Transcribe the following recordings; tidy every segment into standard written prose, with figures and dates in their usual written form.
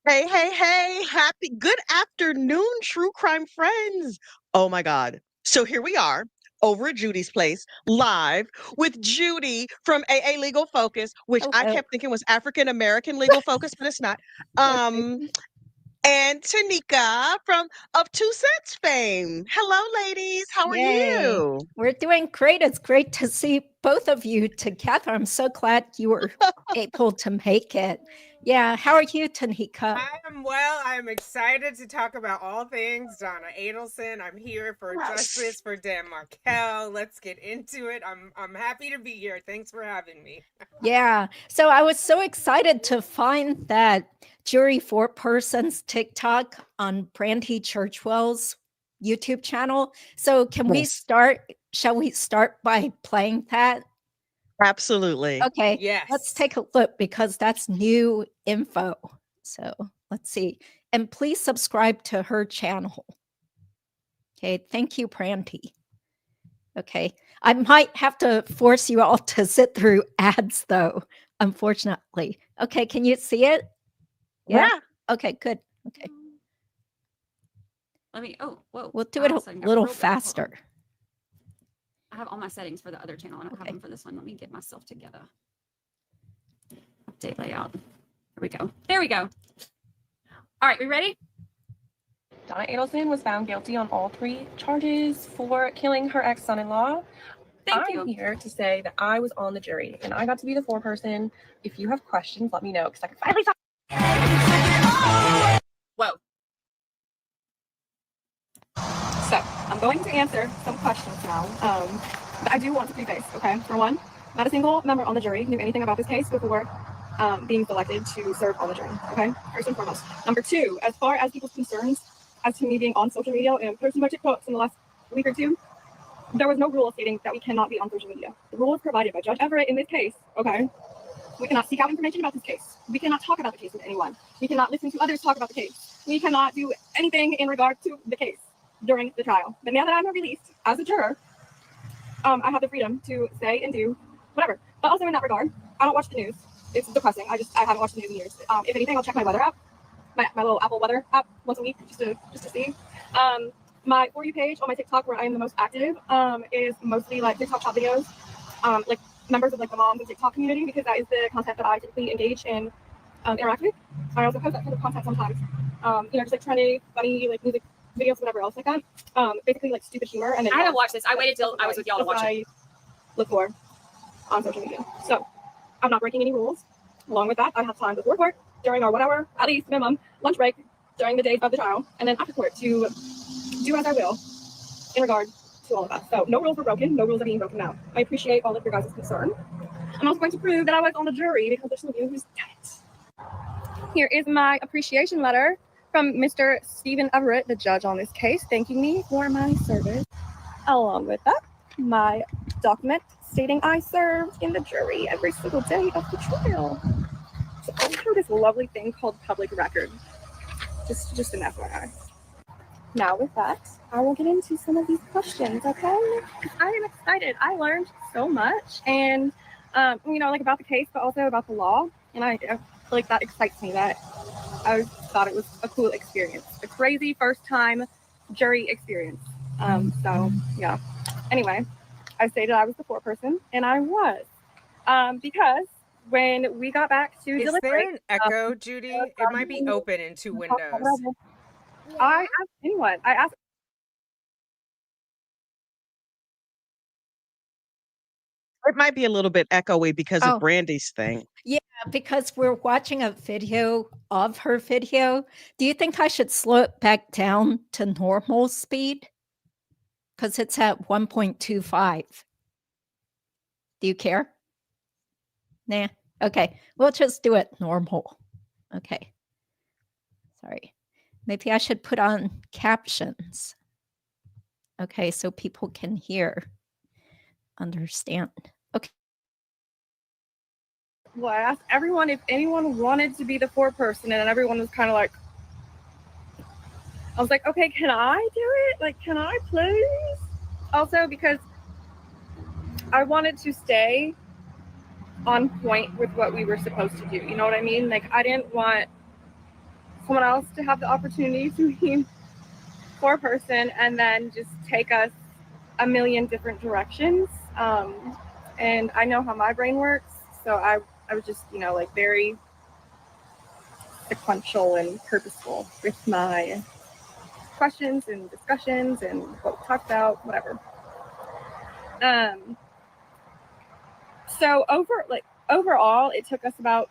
Hey, hey, hey, good afternoon, true crime friends. Oh my God. So here we are over at Judy's place, live with Judy from AA Legal Focus, which I Hello. kept thinking was African American Legal Focus, but it's not. Okay. Um, and Tanika from Of Two Cents fame. Hello, ladies. How are Yay. you? We're doing great. It's great to see both of you together. I'm so glad you were able to make it. Yeah. How are you, Tanika? I am well. I'm excited to talk about all things Donna Adelson. I'm here for Yes. justice for Dan Markel. Let's get into it. I'm happy to be here. Thanks for having me. Yeah. So I was so excited to find that Jury Four Persons TikTok on Brandy Churchwell's YouTube channel. So can we Yes, start? Shall we start by playing that? absolutely. Okay, let's Yes. take a look because that's new info. So let's see. And please subscribe to her channel. Okay, thank you, Brandy. Okay, I might have to force you all to sit through ads though, unfortunately. Okay, can you see it? Yeah. Yeah. Okay, good. Okay, Let me. Oh, whoa! we'll do it a little faster. I have all my settings for the other channel. I don't have Okay. them for this one. Let me get myself together. Update layout. Here we go. There we go. All right, we ready? Donna Adelson was found guilty on all 3 charges for killing her ex-son-in-law. I'm here to say that I was on the jury and I got to be the foreperson. If you have questions, let me know because I can finally stop. Whoa. So I'm going to answer some questions now. But I do want to preface, okay? For one, not a single member on the jury knew anything about this case before being selected to serve on the jury, okay? First and foremost. Number 2, as far as people's concerns as to me being on social media and posting my TikToks in the last week or two, there was no rule stating that we cannot be on social media. The rule is provided by Judge Everett in this case, okay? We cannot seek out information about this case. We cannot talk about the case with anyone. We cannot listen to others talk about the case. We cannot do anything in regard to the case during the trial. But now that I'm released as a juror, I have the freedom to say and do whatever. But also in that regard, I don't watch the news. It's depressing. I haven't watched the news in years. If anything, I'll check my weather app, my little Apple weather app once a week just to see. My For You page on my TikTok, where I am the most active, is mostly like TikTok shop videos, like members of like the moms and TikTok community, because that is the content that I typically engage in, interact with. I also post that kind of content sometimes, just like trendy, funny, like music videos, whatever else like that. Basically like stupid humor. And then I haven't watched this. I waited till I was with y'all to watch it. I look for on social media. So I'm not breaking any rules. Along with that, I have time before court, during our 1 hour, at least minimum, lunch break during the days of the trial, and then after court to do as I will in regard to all of that. So no rules were broken, no rules are being broken now. I appreciate all of your guys' concern. I'm also going to prove that I was on the jury because there's some of you who's done it. Here is my appreciation letter from Mr. Stephen Everett, the judge on this case, thanking me for my service. Along with that, my document stating I served in the jury every single day of the trial. So I have this lovely thing called public record. Just an FYI. Now with that, I will get into some of these questions, okay? I am excited. I learned so much, and like about the case, but also about the law. And I feel like that excites me. That I thought it was a cool experience, a crazy first time jury experience. So yeah. Anyway, I stated I was the foreperson, and I was, because when we got back to Is there deliberate, an echo, Judy? It might be open in 2 windows. I asked anyone. I asked. It might be a little bit echoey because Oh. of Brandy's thing. Yeah, because we're watching a video of her video. Do you think I should slow it back down to normal speed? Because it's at 1.25. Do you care? Nah. Okay. We'll just do it normal. Okay. Sorry. Maybe I should put on captions. Okay, so people can hear, understand. Okay. Well, I asked everyone if anyone wanted to be the foreperson, and everyone was kind of like, I was like, okay, can I do it? Like, can I please? Also, because I wanted to stay on point with what we were supposed to do. You know what I mean? Like, I didn't want someone else to have the opportunity to be foreperson and then just take us a million different directions. And I know how my brain works, so I was just, like very sequential and purposeful with my questions and discussions and what we talked about, whatever. So overall, it took us about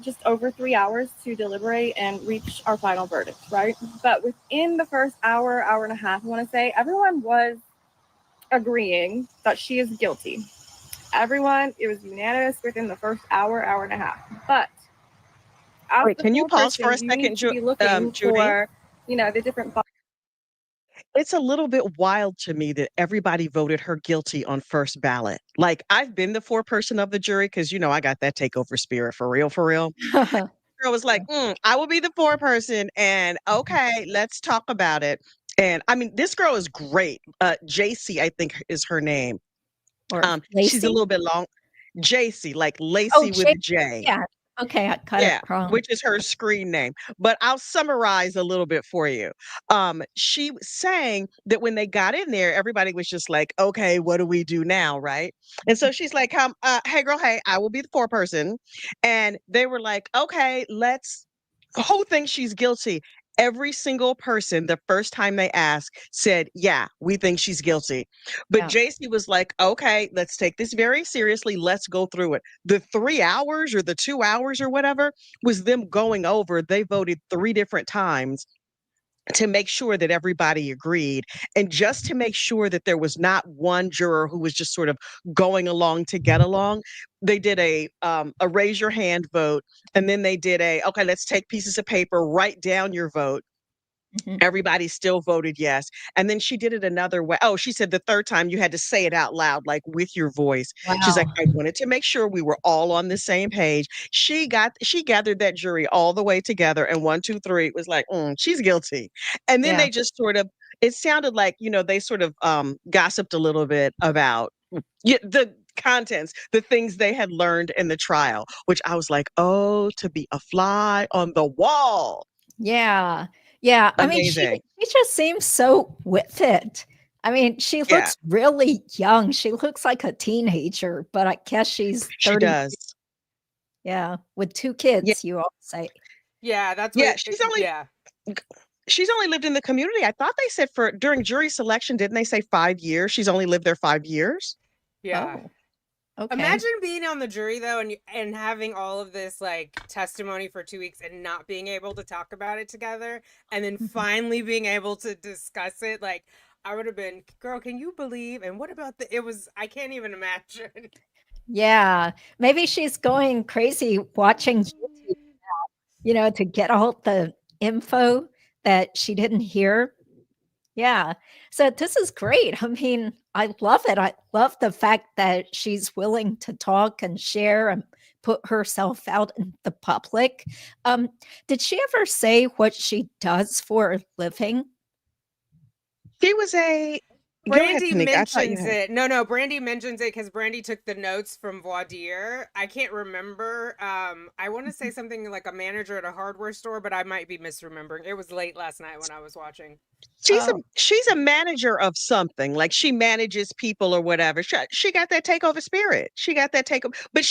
just over 3 hours to deliberate and reach our final verdict, right? But within the first hour and a half, I want to say, everyone was agreeing that she is guilty. It was unanimous within the first hour and a half. But Wait, can you pause for a you second, need to be looking Judy? for, the different. It's a little bit wild to me that everybody voted her guilty on first ballot. Like, I've been the foreperson of the jury because, I got that takeover spirit for real, for real. Girl was like, I will be the foreperson, and okay, let's talk about it. And I mean, this girl is great. Jacey, I think is her name. Or She's a Lacey? little bit long. Jacey, like Oh, Lacey with a J. yeah. Okay, I got Yeah, it wrong. which is her screen name. But I'll summarize a little bit for you. She was saying that when they got in there, everybody was just like, okay, what do we do now? Right. And so she's like, hey, girl, hey, I will be the foreperson. And they were like, okay, who thinks she's guilty? Every single person, the first time they asked, said, yeah, we think she's guilty. But Yeah. Jacey was like, okay, let's take this very seriously. Let's go through it. The 3 hours or the 2 hours or whatever was them going over. They voted 3 different times to make sure that everybody agreed, and just to make sure that there was not one juror who was just sort of going along to get along. They did a raise your hand vote, and then they did okay, let's take pieces of paper, write down your vote. Everybody still voted yes. And then she did it another way. Oh, she said the third time you had to say it out loud, like with your voice. She's like, Wow. I wanted to make sure we were all on the same page. She gathered that jury all the way together, and 1, 2, 3 was like, she's guilty. And then Yeah. they just sort of, it sounded like, they sort of gossiped a little bit about the contents, the things they had learned in the trial, which I was like, oh, to be a fly on the wall. Yeah. Yeah. I mean, she Amazing. just seems so with it. I mean, she Yeah. looks really young. She looks like a teenager, but I guess she's She 30. does. Yeah. With 2 kids, you all say. Yeah, that's Yeah, what. she's only lived in the community. I thought they said during jury selection, didn't they say 5 years? She's only lived there 5 years. Yeah. Oh, okay. Imagine being on the jury though, and having all of this like testimony for 2 weeks and not being able to talk about it together, and then finally being able to discuss it. Like, I would have been, girl, can you believe? And what about I can't even imagine. Yeah. Maybe she's going crazy watching YouTube now, to get all the info that she didn't hear. Yeah. So this is great. I mean, I love it. I love the fact that she's willing to talk and share and put herself out in the public. Did she ever say what she does for a living? She was Go ahead, Brandy Tanika. I thought you mentions had. it. No, Brandy mentions it because Brandy took the notes from voir dire. I can't remember. I want to say something like a manager at a hardware store, but I might be misremembering. It was late last night when I was watching. She's a manager of something, like she manages people or whatever. She got that takeover spirit. She got that takeover. But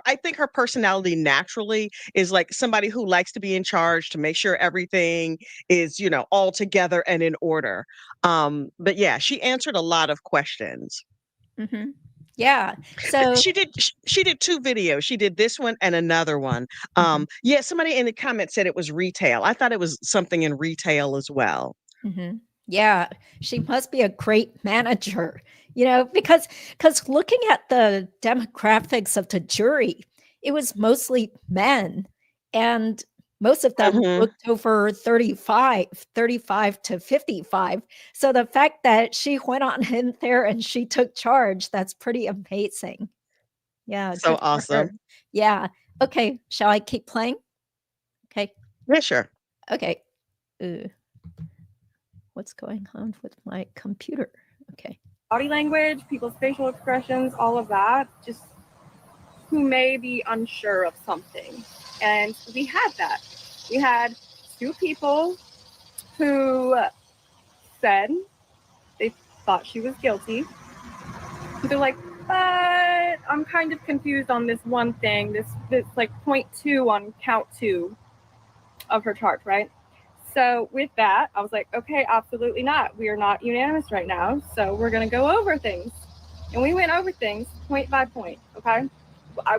I think her personality naturally is like somebody who likes to be in charge, to make sure everything is, all together and in order. But yeah, she answered a lot of questions. Mm-hmm. Yeah. So She did 2 videos. She did this one and another one. Yeah, somebody in the comments said it was retail. I thought it was something in retail as well. Yeah, she must be a great manager, because looking at the demographics of the jury, it was mostly men, and most of them looked over 35 to 55. So the fact that she went on in there and she took charge, that's pretty amazing. Yeah. So good for her. awesome. Yeah. Okay. Shall I keep playing? Okay. Yeah, sure. Okay. What's going on with my computer? Okay. Body language, people's facial expressions, all of that, just who may be unsure of something. And we had that. We had two people who said they thought she was guilty. They're like, but I'm kind of confused on this one thing, this like 0.2 on count 2 of her charge, right? So with that, I was like, okay, absolutely not. We are not unanimous right now, so we're gonna go over things. And we went over things point by point, okay?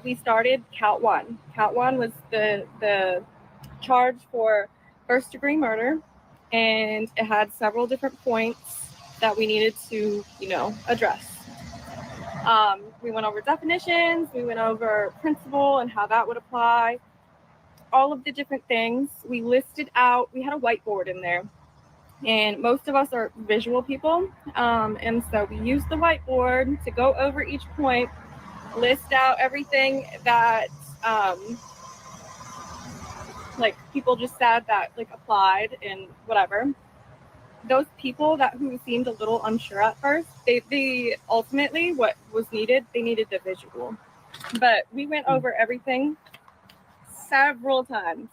We started count 1. Count 1 was the charge for first-degree murder, and it had several different points that we needed to, address. We went over definitions, we went over principle and how that would apply, all of the different things. We listed out, we had a whiteboard in there, and most of us are visual people, and so we used the whiteboard to go over each point, list out everything that like people just said that like applied and whatever. Those people who seemed a little unsure at first, they ultimately what was needed, they needed the visual. But we went over everything several times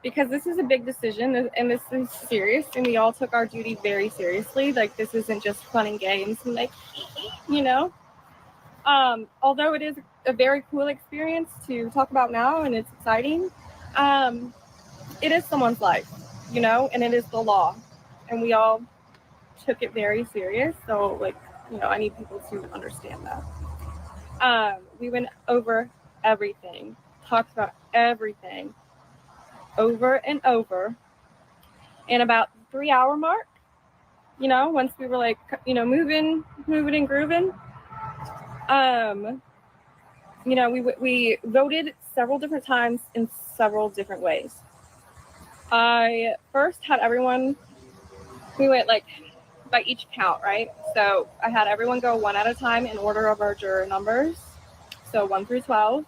because this is a big decision and this is serious, and we all took our duty very seriously. Like, this isn't just fun and games and like, although it is a very cool experience to talk about now and it's exciting, it is someone's life, and it is the law. And we all took it very serious. So, like, I need people to understand that. We went over everything, talked about everything over and over. And about the 3-hour mark, once we were like, moving and grooving, we voted several different times in several different ways. I first had everyone, we went like by each count, right? So I had everyone go one at a time in order of our juror numbers. So 1 through 12.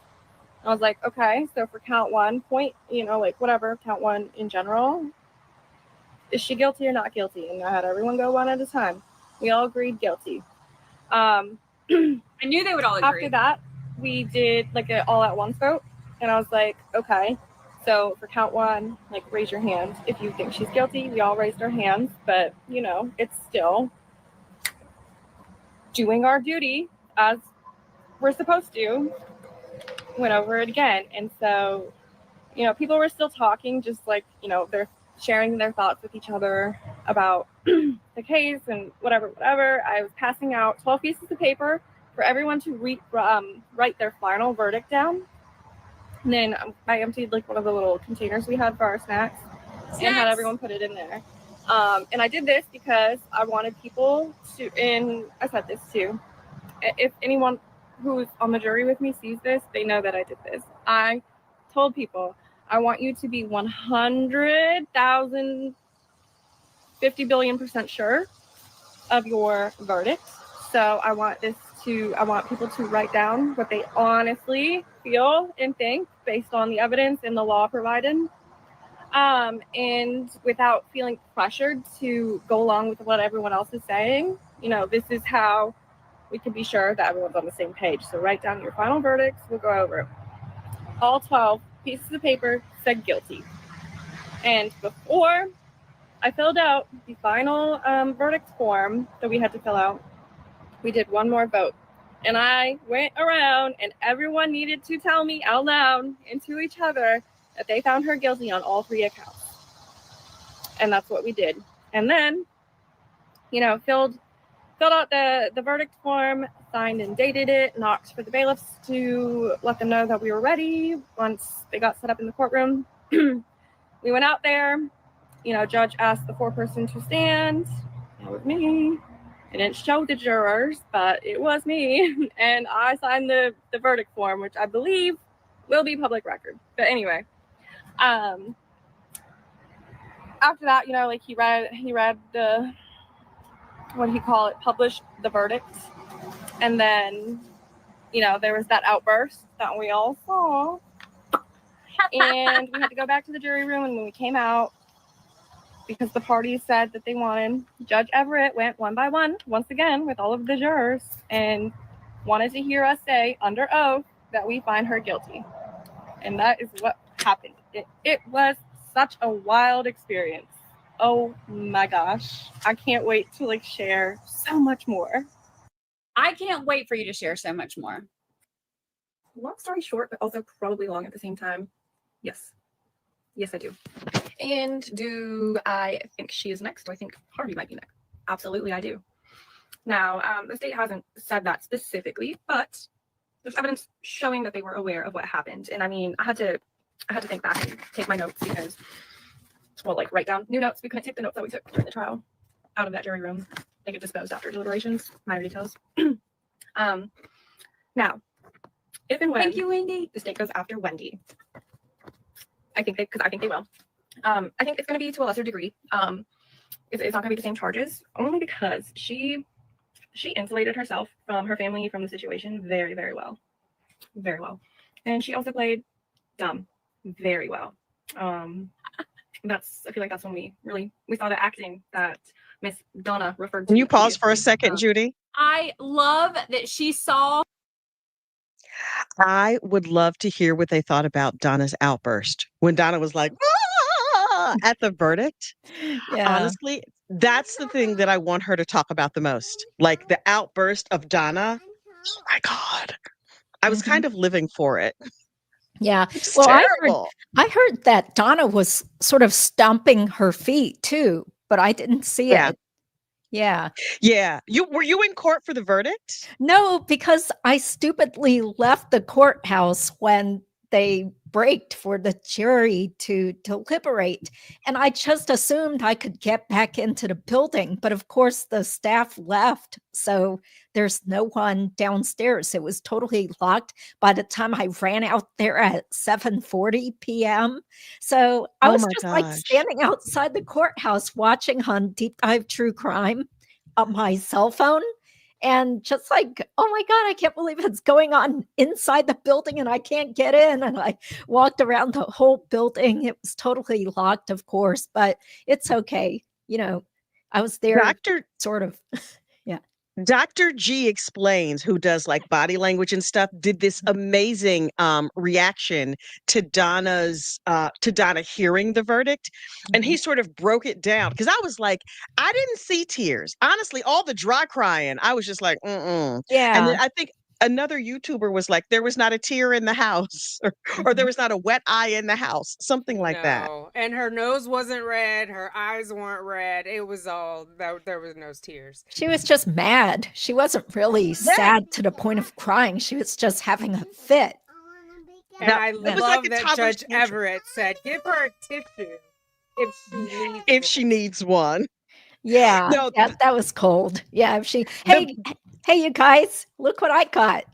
I was like, okay, so for count 1 point, like whatever, count 1 in general, is she guilty or not guilty? And I had everyone go one at a time. We all agreed guilty. I knew they would all agree. After that, we did like an all at once vote. And I was like, okay, so for count 1, like raise your hand if you think she's guilty. We all raised our hands, but it's still doing our duty as we're supposed to. Went over it again. And so, people were still talking, just like, they're sharing their thoughts with each other about the case and whatever. I was passing out 12 pieces of paper for everyone to write their final verdict down. And then I emptied like one of the little containers we had for our snacks. And had everyone put it in there. And I did this because I wanted people to, and I said this too, if anyone who's on the jury with me sees this, they know that I did this. I told people, I want you to be 100,000, 50 billion% sure of your verdict. So I want people to write down what they honestly feel and think based on the evidence and the law provided. And without feeling pressured to go along with what everyone else is saying, this is how we can be sure that everyone's on the same page. So write down your final verdicts. We'll go over it. All 12 pieces of paper said guilty. And before I filled out the final verdict form that we had to fill out, we did one more vote. And I went around and everyone needed to tell me out loud and to each other that they found her guilty on all 3 accounts. And that's what we did. And then, filled out the verdict form, signed and dated it, knocked for the bailiffs to let them know that we were ready once they got set up in the courtroom. We went out there, judge asked the foreperson to stand. That was me. It didn't show the jurors, but it was me. And I signed the verdict form, which I believe will be public record. But anyway, after that, he read the, what do you call it, published the verdict. And then, there was that outburst that we all saw. And we had to go back to the jury room. And when we came out, because the parties said that they wanted, Judge Everett went one by one, once again, with all of the jurors, and wanted to hear us say under oath that we find her guilty. And that is what happened. It was such a wild experience. Oh my gosh. I can't wait to like share so much more. I can't wait for you to share so much more. Long story short, but also probably long at the same time. Yes. Yes, I do. And do I think she is next? Do I think Harvey might be next? Absolutely, I do. Now, the state hasn't said that specifically, but there's evidence showing that they were aware of what happened. And I mean, I had to think back and take my notes because, well, like write down new notes. We couldn't take the notes that we took during the trial out of that jury room. They get disposed after deliberations. Minor details. Now, if and when Thank you, Wendi. the state goes after Wendi, I think they will. I think it's going to be to a lesser degree. It's not going to be the same charges, only because she insulated herself from her family, from the situation very, very well. Very well. And she also played dumb very well. I feel like that's when we saw the acting that Miss Donna referred to. Can you pause for a previously. second, Judy? I love that she saw. I would love to hear what they thought about Donna's outburst when Donna was like, "Ah," at the verdict. Yeah. Honestly, that's the thing that I want her to talk about the most. Like the outburst of Donna. Oh my God. I was kind of living for it. Yeah. It's Well, terrible. I heard that Donna was sort of stomping her feet too, but I didn't see Yeah. it. Yeah. Yeah. Were you in court for the verdict? No, because I stupidly left the courthouse when they braked for the jury to deliberate. And I just assumed I could get back into the building. But of course, the staff left. So there's no one downstairs. It was totally locked by the time I ran out there at 7:40 p.m. So I Oh was my just like gosh. standing outside the courthouse watching on Deep Dive True Crime on my cell phone. And just like, oh my God, I can't believe it's going on inside the building and I can't get in. And I walked around the whole building. It was totally locked, of course, but it's okay. You know, I was there Dr. sort of. Yeah. Dr. G Explains, who does like body language and stuff, did this amazing reaction to Donna hearing the verdict. And he sort of broke it down because I was like, I didn't see tears. Honestly, all the dry crying, I was just like, mm-mm. And then Yeah. I think another YouTuber was like, there was not a tear in the house, or there was not a wet eye in the house, something like that. No, and her nose wasn't red, her eyes weren't red. It was all that there was no tears. She was just mad. She wasn't really sad to the point of crying. She was just having a fit. And Now, I it was like love a that toddler's Judge tantrum. Everett said, "Give her a tissue if If she needs one. Yeah. No, Yeah, that was cold. Yeah. If she, hey, you guys, look what I got.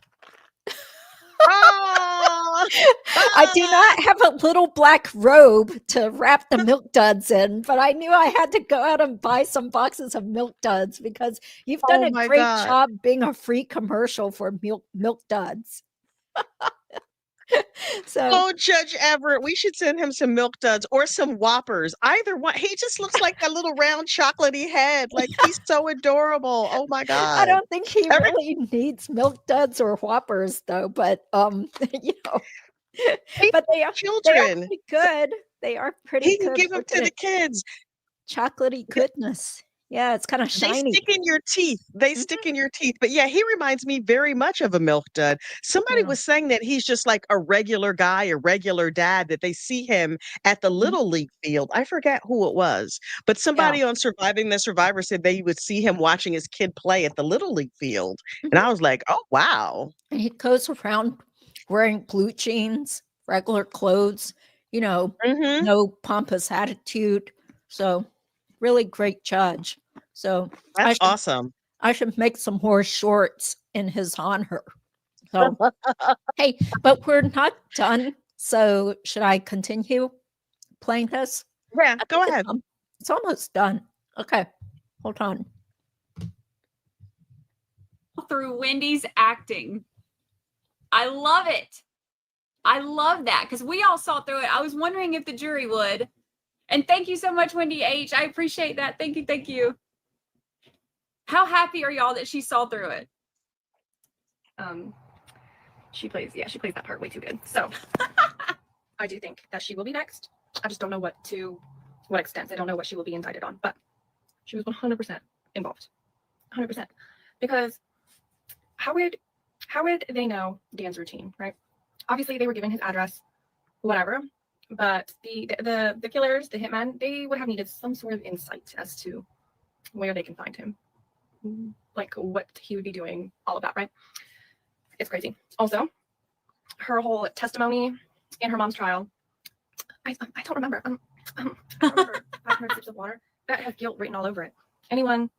Oh, I do not have a little black robe to wrap the milk duds in, but I knew I had to go out and buy some boxes of milk duds because you've done Oh a my great God. job being a free commercial for milk duds. So Oh, Judge Everett, we should send him some milk duds or some Whoppers. Either one. He just looks like a little round chocolatey head. Like he's so adorable. Oh my I God. don't think he Every- really needs milk duds or Whoppers though, but you know, He but they are children. pretty good. They are pretty He can good. give them Look to at the it. kids. Chocolatey goodness. Yeah, it's kind of They shiny. stick in your teeth. They Mhm. stick in your teeth. But yeah, he reminds me very much of a milk dud. Somebody Yeah. was saying that he's just like a regular guy, a regular dad, that they see him at the Little League field. I forget who it was, but somebody on Surviving the Survivor said they would see him watching his kid play at the Little League field. And I was like, oh, wow. And he goes around wearing blue jeans, regular clothes, you know, Mhm. no pompous attitude. So really great judge. So That's awesome. I should make some more shorts in his honor. So hey, but we're not done. So should I continue playing this? Yeah, I go think ahead. It's almost done. Okay, hold on. Through Wendy's acting. I love it. I love that because we all saw through it. I was wondering if the jury would. And thank you so much, Wendi H. I appreciate that. Thank you. Thank you. How happy are y'all that she saw through it? She plays that part way too good. So I do think that she will be next. I just don't know what extent. I don't know what she will be indicted on, but she was 100% involved. 100%. Because how would they know Dan's routine, right? Obviously, they were given his address, whatever. But the killers, the hitmen, they would have needed some sort of insight as to where they can find him, like what he would be doing, all of that, right? It's crazy. Also, her whole testimony in her mom's trial, I don't remember. I don't remember 500 sips of water. That has guilt written all over it. Anyone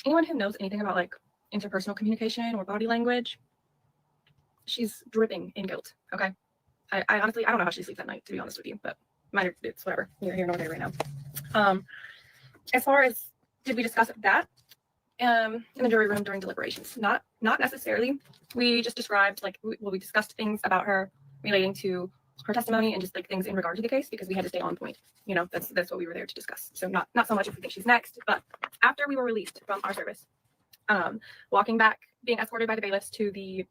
who knows anything about like interpersonal communication or body language, she's dripping in guilt. Okay. I honestly, I don't know how she sleeps at night, to be honest with you, but it's whatever. Neither here nor there right now. As far as, did we discuss that in the jury room during deliberations? Not necessarily. We just described, like, we discussed things about her relating to her testimony and just like things in regard to the case, because we had to stay on point. You know, that's what we were there to discuss. So not so much if we think she's next, but after we were released from our service, walking back, being escorted by the bailiffs to the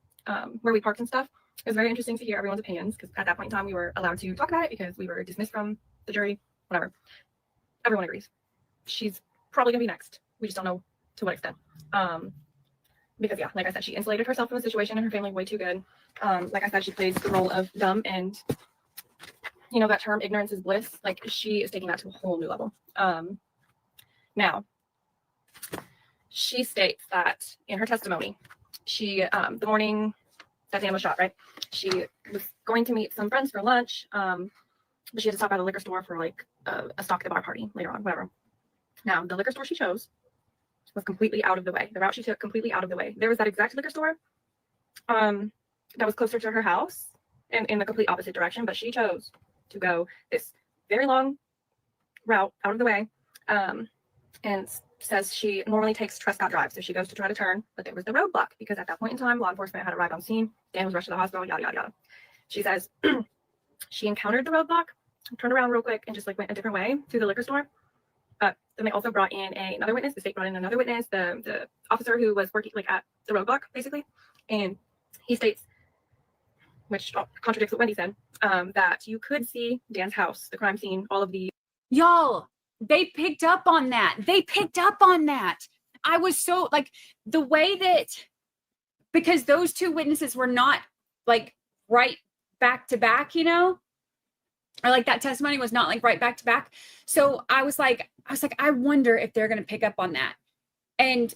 where we parked and stuff, it was very interesting to hear everyone's opinions, because at that point in time we were allowed to talk about it because we were dismissed from the jury, whatever. Everyone agrees she's probably gonna be next. We just don't know to what extent. Because yeah, like I said, she insulated herself from the situation and her family way too good. Like I said, she plays the role of dumb, and you know that term ignorance is bliss. Like, she is taking that to a whole new level. Now she states that in her testimony, she the morning that Dan was shot, right? She was going to meet some friends for lunch, but she had to stop by the liquor store for like a stock at the bar party later on, whatever. Now, the liquor store she chose was completely out of the way. The route she took, completely out of the way. There was that exact liquor store that was closer to her house and in the complete opposite direction, but she chose to go this very long route out of the way, and says she normally takes Trescott Drive. So she goes to try to turn, but there was the roadblock because at that point in time, law enforcement had arrived on scene. Dan was rushed to the hospital, yada, yada, yada. She says she encountered the roadblock, turned around real quick, and just like went a different way to the liquor store. Then they also brought in another witness. The state brought in another witness, the officer who was working like at the roadblock, basically. And he states, which contradicts what Wendi said, that you could see Dan's house, the crime scene, all of the... Y'all, they picked up on that. I was so, like, the way that, because those two witnesses were not, like, right back to back, you know? Or, like, that testimony was not, like, right back to back. So I was like, I wonder if they're going to pick up on that. And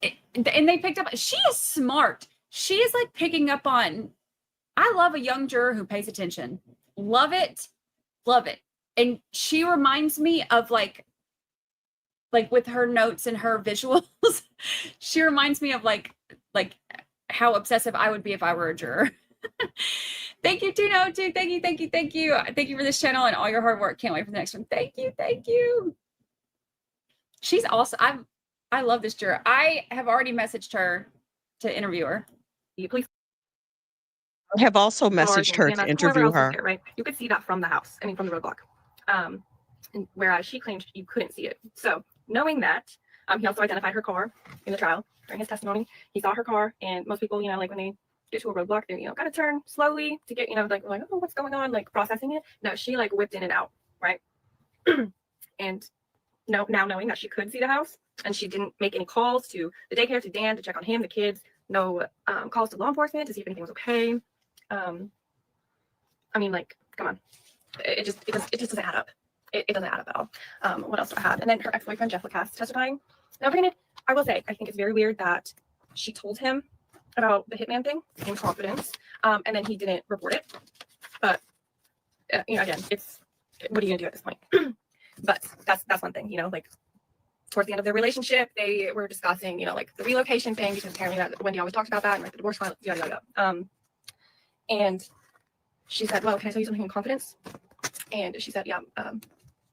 they picked up. She is smart. She is, like, picking up on, I love a young juror who pays attention. Love it. Love it. And she reminds me of like with her notes and her visuals, she reminds me of like how obsessive I would be if I were a juror. Thank you, Tino, too. Thank you. Thank you for this channel and all your hard work. Can't wait for the next one. Thank you. She's awesome. I love this juror. I have already messaged her to interview her. Please. I have also messaged her to interview her. There, right? You could see that from the house. I mean, from the roadblock. And whereas she claimed you couldn't see it. So knowing that, he also identified her car in the trial during his testimony. He saw her car, and most people, you know, like when they get to a roadblock, they, you know, gotta turn slowly to get, you know, like oh, what's going on, like processing it. No, she like whipped in and out, right? And now knowing that she could see the house, and she didn't make any calls to the daycare, to Dan, to check on him, the kids, no calls to law enforcement to see if anything was okay. I mean, like, come on. It just doesn't add up. It doesn't add up at all. What else do I have? And then her ex-boyfriend, Jeff Lacasse, testifying. Now, granted, I will say, I think it's very weird that she told him about the hitman thing in confidence, and then he didn't report it. But, you know, again, it's, what are you going to do at this point? But that's one thing, you know, like, towards the end of their relationship, they were discussing, you know, like, the relocation thing, because apparently that Wendi always talks about that, and, like, the divorce file, yada, yada, yada. And she said, well, can I tell you something in confidence? And she said, yeah,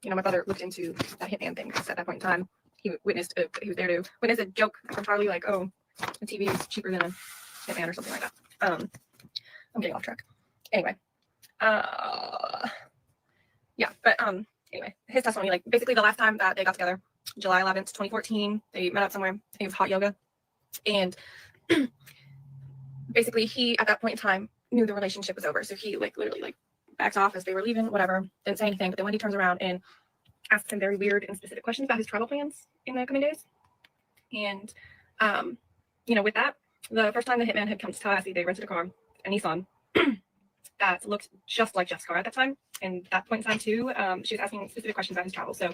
you know, my brother looked into that hitman thing, because at that point in time, he witnessed, he was there to witness a joke from Charlie, like, oh, a TV is cheaper than a hitman or something like that. I'm getting off track. Anyway, yeah, but anyway, his testimony, like, basically the last time that they got together, July 11th, 2014, they met up somewhere, I think it was hot yoga, and basically he, at that point in time, knew the relationship was over. So he like literally like backed off as they were leaving, whatever, didn't say anything. But then Wendi turns around and asks him very weird and specific questions about his travel plans in the coming days. And, with that, the first time the hitman had come to Tallahassee, they rented a car, a Nissan, that looked just like Jeff's car at that time. And that point in time, too, she was asking specific questions about his travel. So,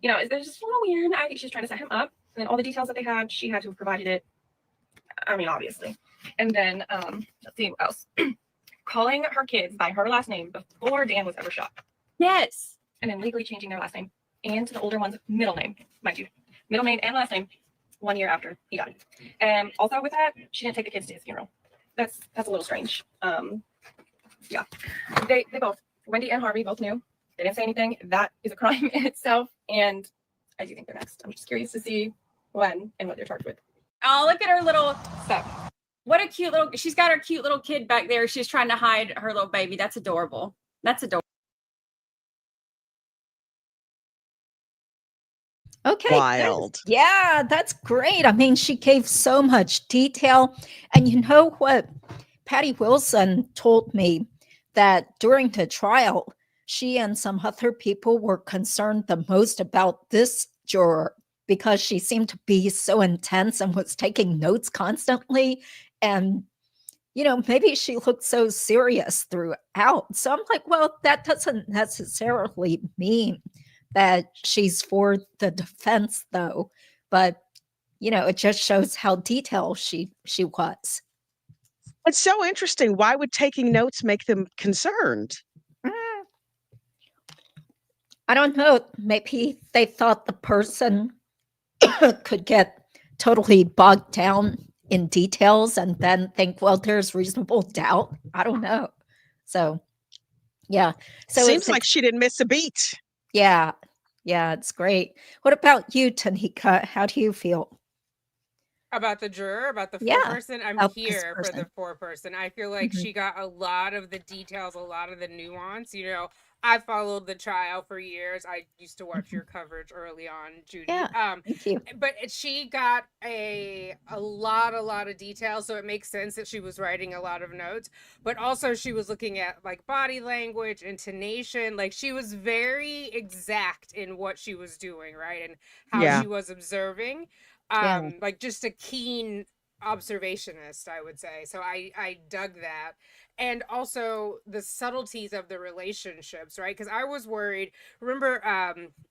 it's just a little weird. I think she was trying to set him up. And then all the details that they had, she had to have provided it. Obviously. And then, let's see what else. Calling her kids by her last name before Dan was ever shot. Yes. And then legally changing their last name and the older one's middle name, mind you. Middle name and last name 1 year after he died. And also with that, she didn't take the kids to his funeral. That's a little strange. Yeah. They both, Wendi and Harvey, both knew. They didn't say anything. That is a crime in itself. And I do think they're next. I'm just curious to see when and what they're charged with. Oh, look at her little stuff. What a cute little, she's got her cute little kid back there. She's trying to hide her little baby. That's adorable. That's adorable. Okay. Wild. Yeah, that's great. I mean, she gave so much detail. And you know what? Patty Wilson told me that during the trial, she and some other people were concerned the most about this juror because she seemed to be so intense and was taking notes constantly. And, maybe she looked so serious throughout. So I'm like, well, that doesn't necessarily mean that she's for the defense, though. But, it just shows how detailed she was. It's so interesting. Why would taking notes make them concerned? I don't know. Maybe they thought the person could get totally bogged down in details and then think, well, there's reasonable doubt. I don't know. So, yeah. So Seems like she didn't miss a beat. Yeah. Yeah, it's great. What about you, Tanika? How do you feel? About the juror, about the Yeah, four-person? I'm about this here for the person. four-person. I feel like Mhm. she got a lot of the details, a lot of the nuance. I followed the trial for years. I used to watch your coverage early on, Judy. Yeah. Thank you. But she got a lot of details, so it makes sense that she was writing a lot of notes. But also she was looking at like body language, intonation. Like she was very exact in what she was doing, right? And how Yeah. she was observing. Yeah. Like just a keen observationist, I would say. So I dug that. And also the subtleties of the relationships, right? Because I was worried. Remember,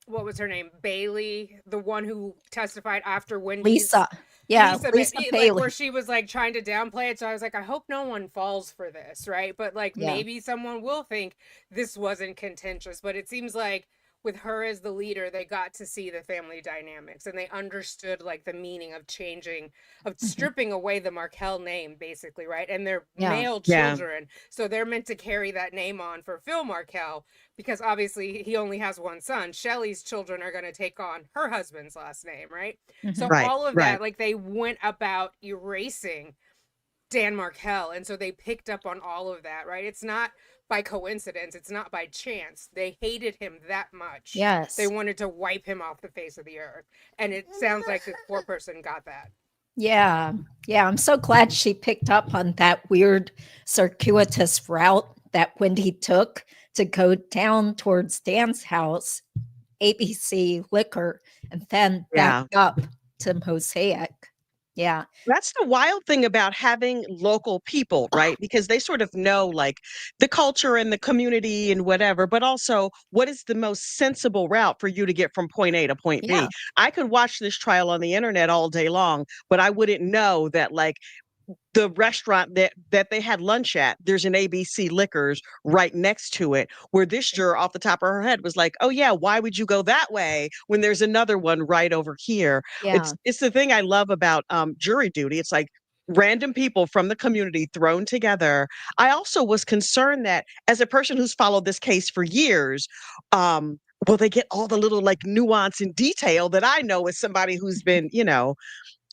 what was her name? Bailey, the one who testified after Wendy's. Lisa. Yeah, Lisa like, Bailey. where she was like trying to downplay it. So I was like, I hope no one falls for this, right? But like Yeah. maybe someone will think this wasn't contentious. But it seems like with her as the leader, they got to see the family dynamics and they understood like the meaning of changing, of stripping away the Markel name, basically, right? And they're Yeah. male Yeah. children. So they're meant to carry that name on for Phil Markel because obviously he only has one son. Shelley's children are going to take on her husband's last name, right? So Right, all of right. that, like they went about erasing Dan Markel. And so they picked up on all of that, right? It's not by coincidence. It's not by chance. They hated him that much. Yes. They wanted to wipe him off the face of the earth. And it sounds like this poor person got that. Yeah. Yeah. I'm so glad she picked up on that weird circuitous route that Wendi took to go down towards Dan's house, ABC Liquor, and then back up to Mosaic. Yeah. That's the wild thing about having local people, right? Because they sort of know like the culture and the community and whatever, but also what is the most sensible route for you to get from point A to point Yeah. B. I could watch this trial on the internet all day long, but I wouldn't know that like the restaurant that they had lunch at, there's an ABC Liquors right next to it, where this juror off the top of her head was like, oh yeah, why would you go that way when there's another one right over here? Yeah. It's the thing I love about jury duty. It's like random people from the community thrown together. I also was concerned that as a person who's followed this case for years, will they get all the little like nuance and detail that I know as somebody who's been,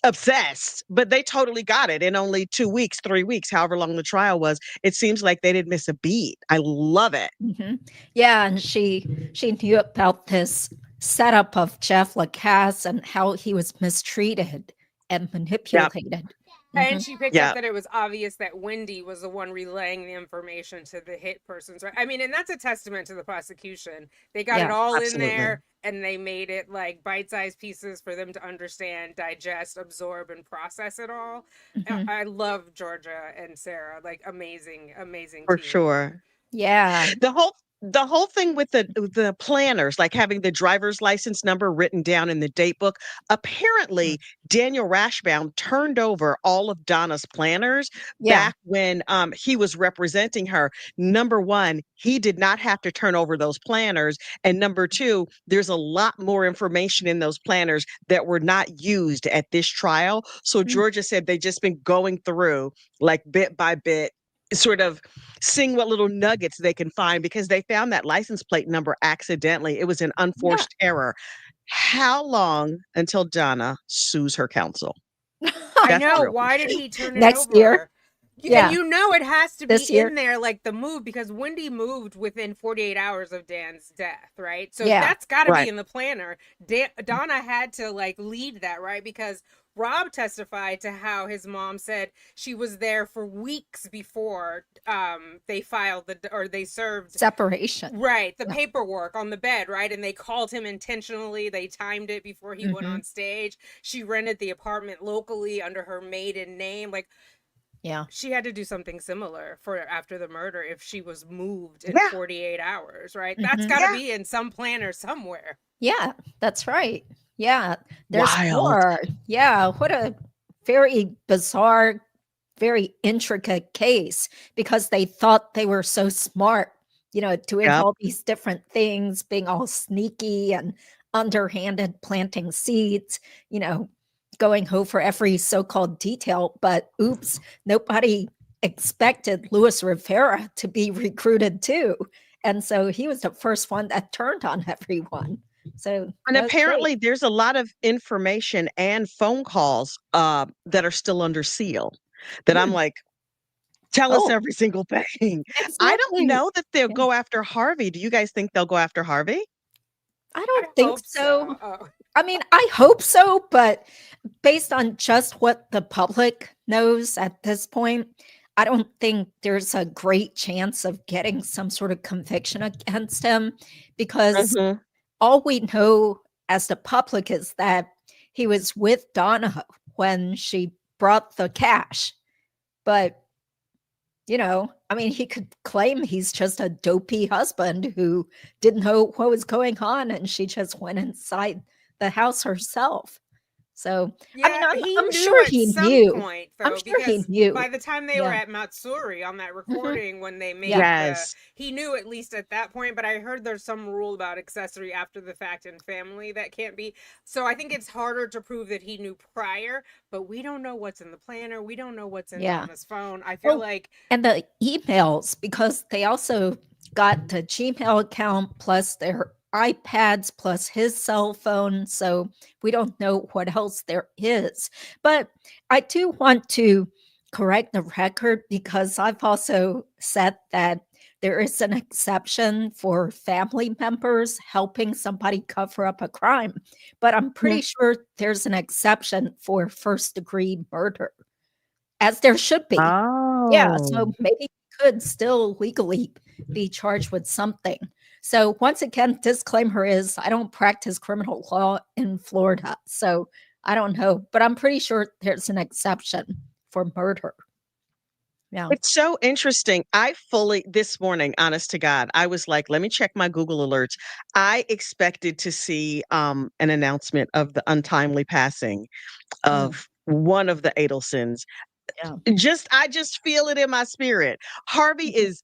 obsessed, but they totally got it in only 2 weeks, 3 weeks, however long the trial was. It seems like they didn't miss a beat. I love it. Mhm. Yeah, and she knew about this setup of Jeff Lacasse and how he was mistreated and manipulated. And Mhm. she picked Yeah, up that it was obvious that Wendi was the one relaying the information to the hit persons. Right? I mean, and that's a testament to the prosecution. They got it Yeah. all in absolutely. there and they made it like bite-sized pieces for them to understand, digest, absorb, and process it all. Mhm. I love Georgia and Sarah. Like amazing, amazing For team. sure. Yeah. The whole thing with the planners, like having the driver's license number written down in the date book. Apparently, Daniel Rashbaum turned over all of Donna's planners Yeah. back when he was representing her. Number one, he did not have to turn over those planners, and number two, there's a lot more information in those planners that were not used at this trial. So Mm. Georgia said they just been going through like bit by bit, sort of seeing what little nuggets they can find because they found that license plate number accidentally. It was an Yeah. unforced error. How long until Donna sues her counsel? I That's the know. real Why did question. he turn it Next year. over? And Yeah. you know it has to be This year. in there, like the move, because Wendi moved within 48 hours of Dan's death, right? So Yeah. that's got to Right. be in the planner. Donna had to like lead that, right? Because Rob testified to how his mom said she was there for weeks before they filed they served Separation. right the Yeah. paperwork on the bed, right? And they called him intentionally. They timed it before he went Mhm. on stage. She rented the apartment locally under her maiden name. Like Yeah. she had to do something similar for after the murder if she was moved in Yeah. 48 hours, right? That's Mhm. got to Yeah. be in some planner somewhere. Yeah, that's right. Yeah. There's Wild. more. Yeah. What a very bizarre, very intricate case because they thought they were so smart, doing Yep. all these different things, being all sneaky and underhanded, planting seeds, going over every so-called detail. But oops, nobody expected Luis Rivera to be recruited too. And so he was the first one that turned on everyone. So And that was great. apparently, there's a lot of information and phone calls that are still under seal. That I'm Hmm. like, tell us Oh, every single thing. I don't exactly. know that they'll Yeah. go after Harvey. Do you guys think they'll go after Harvey? I I don't think hope so. so. Oh. I mean, I hope so, but based on just what the public knows at this point, I don't think there's a great chance of getting some sort of conviction against him because Mhm. all we know as the public is that he was with Donna when she brought the cash. But, I mean, he could claim he's just a dopey husband who didn't know what was going on and she just went inside the house herself. So, I mean, Yeah, he I'm knew sure at he some knew. point I'm though, sure he because knew. by the time they were Yeah. at Matsuri on that Mhm. recording when they made Yeah. Yes. he knew at least at that point, but I heard there's some rule about accessory after the fact in family that can't be. So I think it's harder to prove that he knew prior, but we don't know what's in the planner. We don't know what's in Yeah. Donna's phone. I feel Well, like and the emails, because they also got the Gmail account plus their iPads plus his cell phone. So we don't know what else there is. But I do want to correct the record because I've also said that there is an exception for family members helping somebody cover up a crime. But I'm pretty sure there's an exception for first degree murder, as there should be. Yeah, Oh. so maybe he could still legally be charged with something. So once again, disclaimer is I don't practice criminal law in Florida, so I don't know, but I'm pretty sure there's an exception for murder. Yeah. It's so interesting. This morning, honest to God, I was like, let me check my Google alerts. I expected to see an announcement of the untimely passing Mm, of one of the Adelsons. yeah. I just feel it in my spirit. Harvey Mhm. is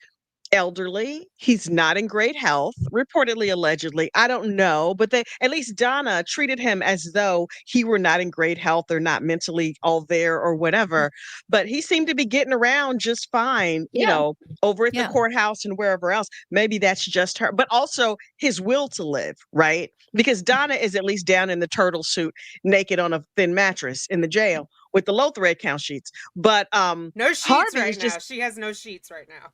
elderly. He's not in great health, reportedly, allegedly. I don't know, but at least Donna treated him as though he were not in great health or not mentally all there or whatever. But he seemed to be getting around just fine, Yeah, over at the yeah, courthouse and wherever else. Maybe that's just her, but also his will to live, right? Because Donna is at least down in the turtle suit, naked on a thin mattress in the jail. with the low thread count sheets. But No sheets Harvey right is now. just, She has no sheets right now.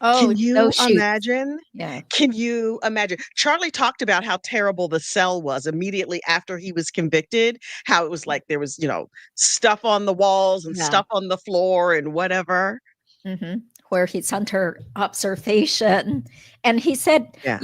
Oh, can no you shoot. imagine? Yeah. Can you imagine? Charlie talked about how terrible the cell was immediately after he was convicted, how it was like there was, stuff on the walls and Yeah. stuff on the floor and whatever. Where he's under observation. And he said, Yeah.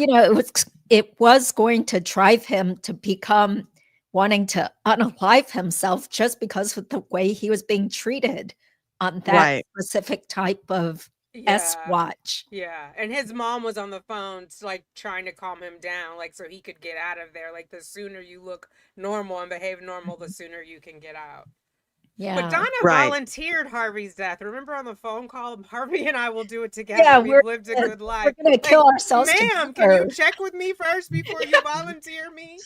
it was going to drive him to become wanting to unalive himself just because of the way he was being treated on that Right. specific type of S Yeah. watch. Yeah. And his mom was on the phone, like trying to calm him down, like so he could get out of there. Like the sooner you look normal and behave normal, the sooner you can get out. Yeah. But Donna Right. volunteered Harvey's death. Remember on the phone call, Harvey and I will do it together. Yeah, We've lived a good we're life. going to kill ourselves Ma'am, can together. you check with me first before you volunteer me?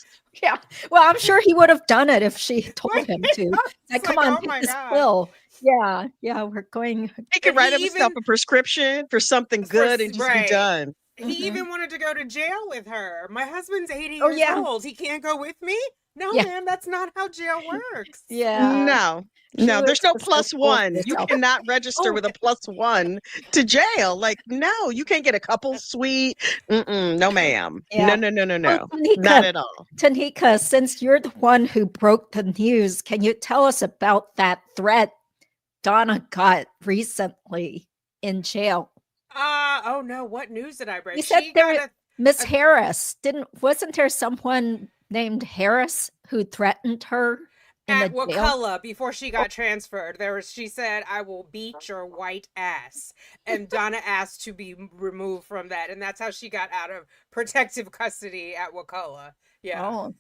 Yeah. Well, I'm sure he would have done it if she told him to. Like, come like, on, oh take my this God. pill. Yeah, we're going. He could But write he himself even- a prescription for something For- good and just be right. done. He even wanted to go to jail with her. My husband's 80 Oh, years yeah. old. He can't go with me? No, Yeah. ma'am, that's not how jail works. Yeah. No, She no, there's was no just so plus full of one. You herself. cannot register Oh. with a plus one to jail. Like, no, you can't get a couple suite. No, ma'am. Yeah. No. Well, Not at all. Tanika, since you're the one who broke the news, can you tell us about that threat Donna got recently in jail? Oh no, what news did I break? You said She there got was Miss Harris. Wasn't there someone named Harris who threatened her in at the jail? Wakala before she got transferred. She said, I will beat your white ass. And Donna asked to be removed from that. And that's how she got out of protective custody at Wakala. Yeah. Oh.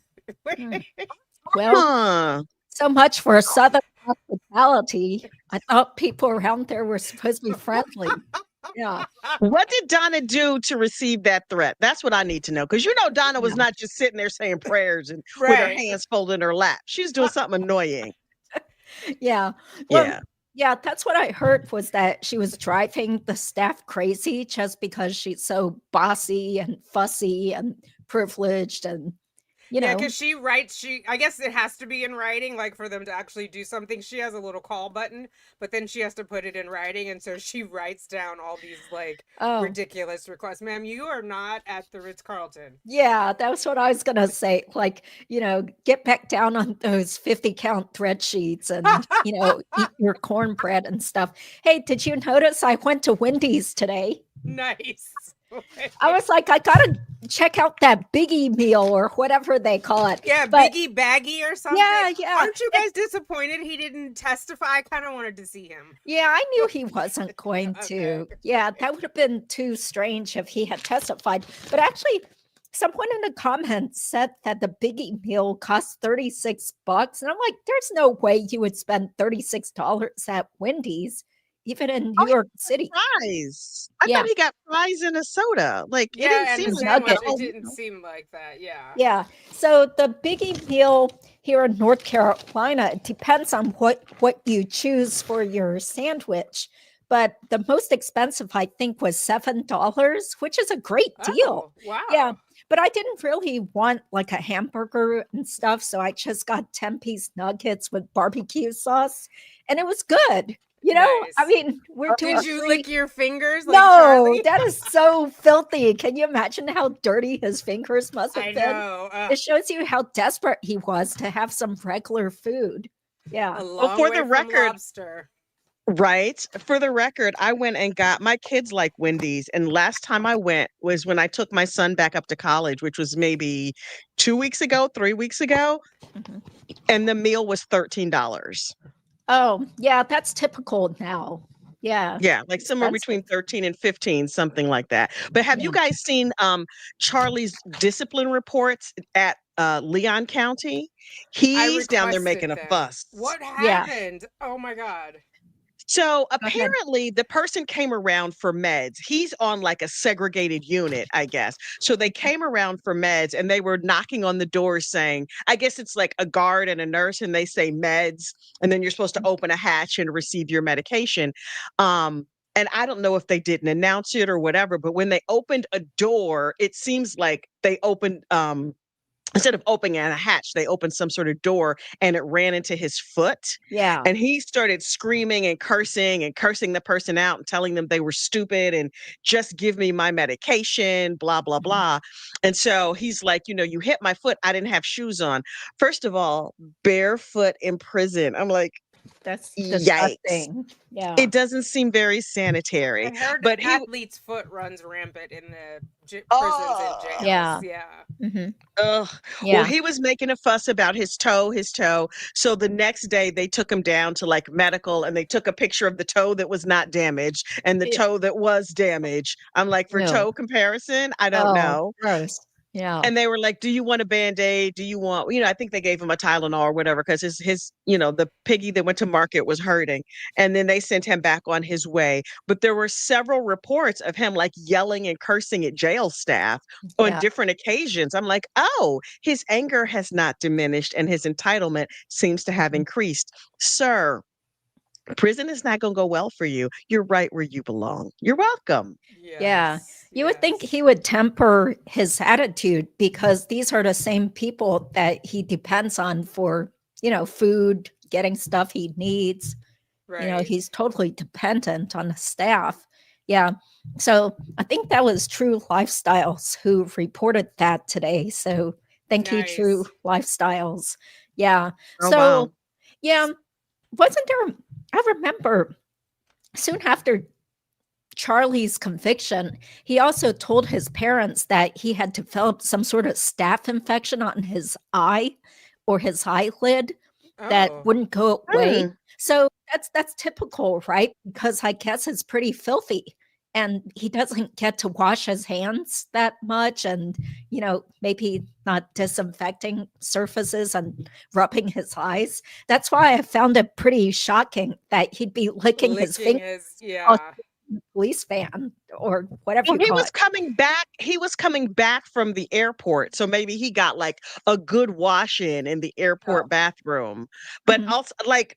Well, Huh. so much for Southern hospitality. I thought people around there were supposed to be friendly. Yeah. What did Donna do to receive that threat? That's what I need to know. Because Donna was not just sitting there saying prayers and with her Right. hands folded in her lap. She was doing something annoying. Yeah. Well, Yeah. yeah, that's what I heard, was that she was driving the staff crazy just because she's so bossy and fussy and privileged, and Yeah, because she writes, I guess it has to be in writing, like for them to actually do something. She has a little call button, but then she has to put it in writing. And so she writes down all these like ridiculous requests. Ma'am, you are not at the Ritz-Carlton. Yeah, that was what I was going to say. Like, get back down on those 50 count thread sheets and, eat your cornbread and stuff. Hey, did you notice I went to Wendy's today? Nice. I was like, I gotta check out that biggie meal or whatever they call it. Yeah, Biggie Baggy or something. Yeah. Aren't you guys disappointed he didn't testify? I kind of wanted to see him. Yeah, I knew he wasn't going to. Okay. Yeah, that would have been too strange if he had testified. But actually, someone in the comments said that the biggie meal cost $36. And I'm like, there's no way you would spend $36 at Wendy's, even in New York City. Fries. I thought he got fries and a soda. Like, it Yeah, didn't and seem the like sandwich, nugget. it didn't seem like that. Yeah. Yeah. So the biggie meal here in North Carolina, it depends on what you choose for your sandwich. But the most expensive, I think, was $7, which is a great deal. Oh, wow. Yeah. But I didn't really want like a hamburger and stuff. So I just got 10-piece nuggets with barbecue sauce. And it was good. I Nice. mean, we're doing Did you free- lick your fingers? Like No, Charlie? that is so filthy. Can you imagine how dirty his fingers must have I been? know. It shows you how desperate he was to have some regular food. Yeah. A long for way the from record- lobster. Right. For the record, I went and got my kids like Wendy's. And last time I went was when I took my son back up to college, which was maybe 3 weeks ago. Mhm. And the meal was $13. Oh, yeah, that's typical now. Yeah. Yeah, like somewhere between 13 and 15, something like that. But have you guys seen Charlie's discipline reports at Leon County? He's down there making a requested them. fuss. What Yeah. happened? Oh my God. So ahead. apparently the person came around for meds. He's on like a segregated unit, I guess. So they came around for meds and they were knocking on the doors saying, I guess it's like a guard and a nurse, and they say meds, and then you're supposed to open a hatch and receive your medication. And I don't know if they didn't announce it or whatever, but when they opened a door, it seems like they opened instead of opening a hatch, they opened some sort of door and it ran into his foot. Yeah. And he started screaming and cursing the person out and telling them they were stupid and just give me my medication, blah, blah, Mhm. blah. And so he's like, you hit my foot. I didn't have shoes on. First of all, barefoot in prison. I'm like, That's yikes. disgusting. Yeah. It doesn't seem very sanitary. I heard But an athlete's foot runs rampant in the prisons Oh. and jails. Yeah. Yeah. Mhm. Ugh. Yeah. Well, he was making a fuss about his toe. So the next day they took him down to like medical and they took a picture of the toe that was not damaged and the Ew. toe that was damaged. I'm like, for Ew. toe comparison, I don't Oh, know. gross. Yeah. And they were like, do you want a Band-Aid? Do you want, I think they gave him a Tylenol or whatever, because his, the piggy that went to market was hurting. And then they sent him back on his way. But there were several reports of him like yelling and cursing at jail staff on Yeah. different occasions. I'm like, oh, his anger has not diminished and his entitlement seems to have increased. Sir, prison is not going to go well for you. You're right where you belong. You're welcome. Yeah. You would think yes. he would temper his attitude because these are the same people that he depends on for, food, getting stuff he needs. Right. He's totally dependent on the staff. Yeah. So I think that was True Lifestyles who reported that today. So thank you, True Lifestyles. Yeah. Oh, So, wow. yeah, wasn't there, I remember soon after Charlie's conviction, he also told his parents that he had developed some sort of staph infection on his eye or his eyelid that Oh. wouldn't go away. Hmm. So that's typical, right? Because I guess it's pretty filthy and he doesn't get to wash his hands that much and, maybe not disinfecting surfaces and rubbing his eyes. That's why I found it pretty shocking that he'd be licking his fingers yeah. police van or whatever Well, you he call was it. coming back. He was coming back from the airport, so maybe he got like a good wash in the airport bathroom. But Mhm. also, like,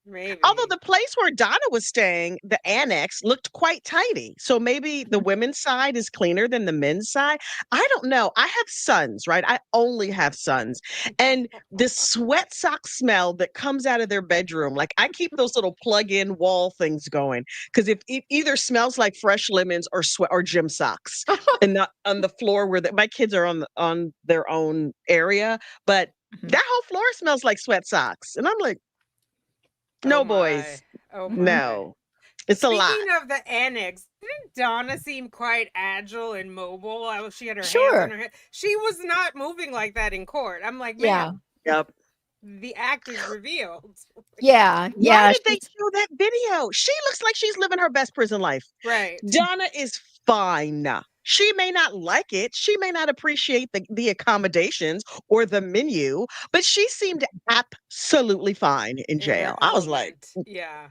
Maybe. although the place where Donna was staying, the annex, looked quite tidy. So maybe the women's side is cleaner than the men's side. I don't know. I have sons, right? I only have sons. And the sweat sock smell that comes out of their bedroom, like I keep those little plug-in wall things going because if it either smells like fresh lemons or sweat or gym socks and not on the floor where my kids are on their own area, but Mhm. that whole floor smells like sweat socks. And I'm like, no, Oh my. boys. Oh my. No. It's a lot. Speaking of the annex, didn't Donna seem quite agile and mobile? She had her hands Sure. on her head. She was not moving like that in court. I'm like, Yeah. man, Yep. the act is revealed. Yeah. Why Yeah. did they show that video? She looks like she's living her best prison life. Right. Donna is fine. She may not like it. She may not appreciate the accommodations or the menu, but she seemed absolutely fine in In her jail. I was like, element. Yeah.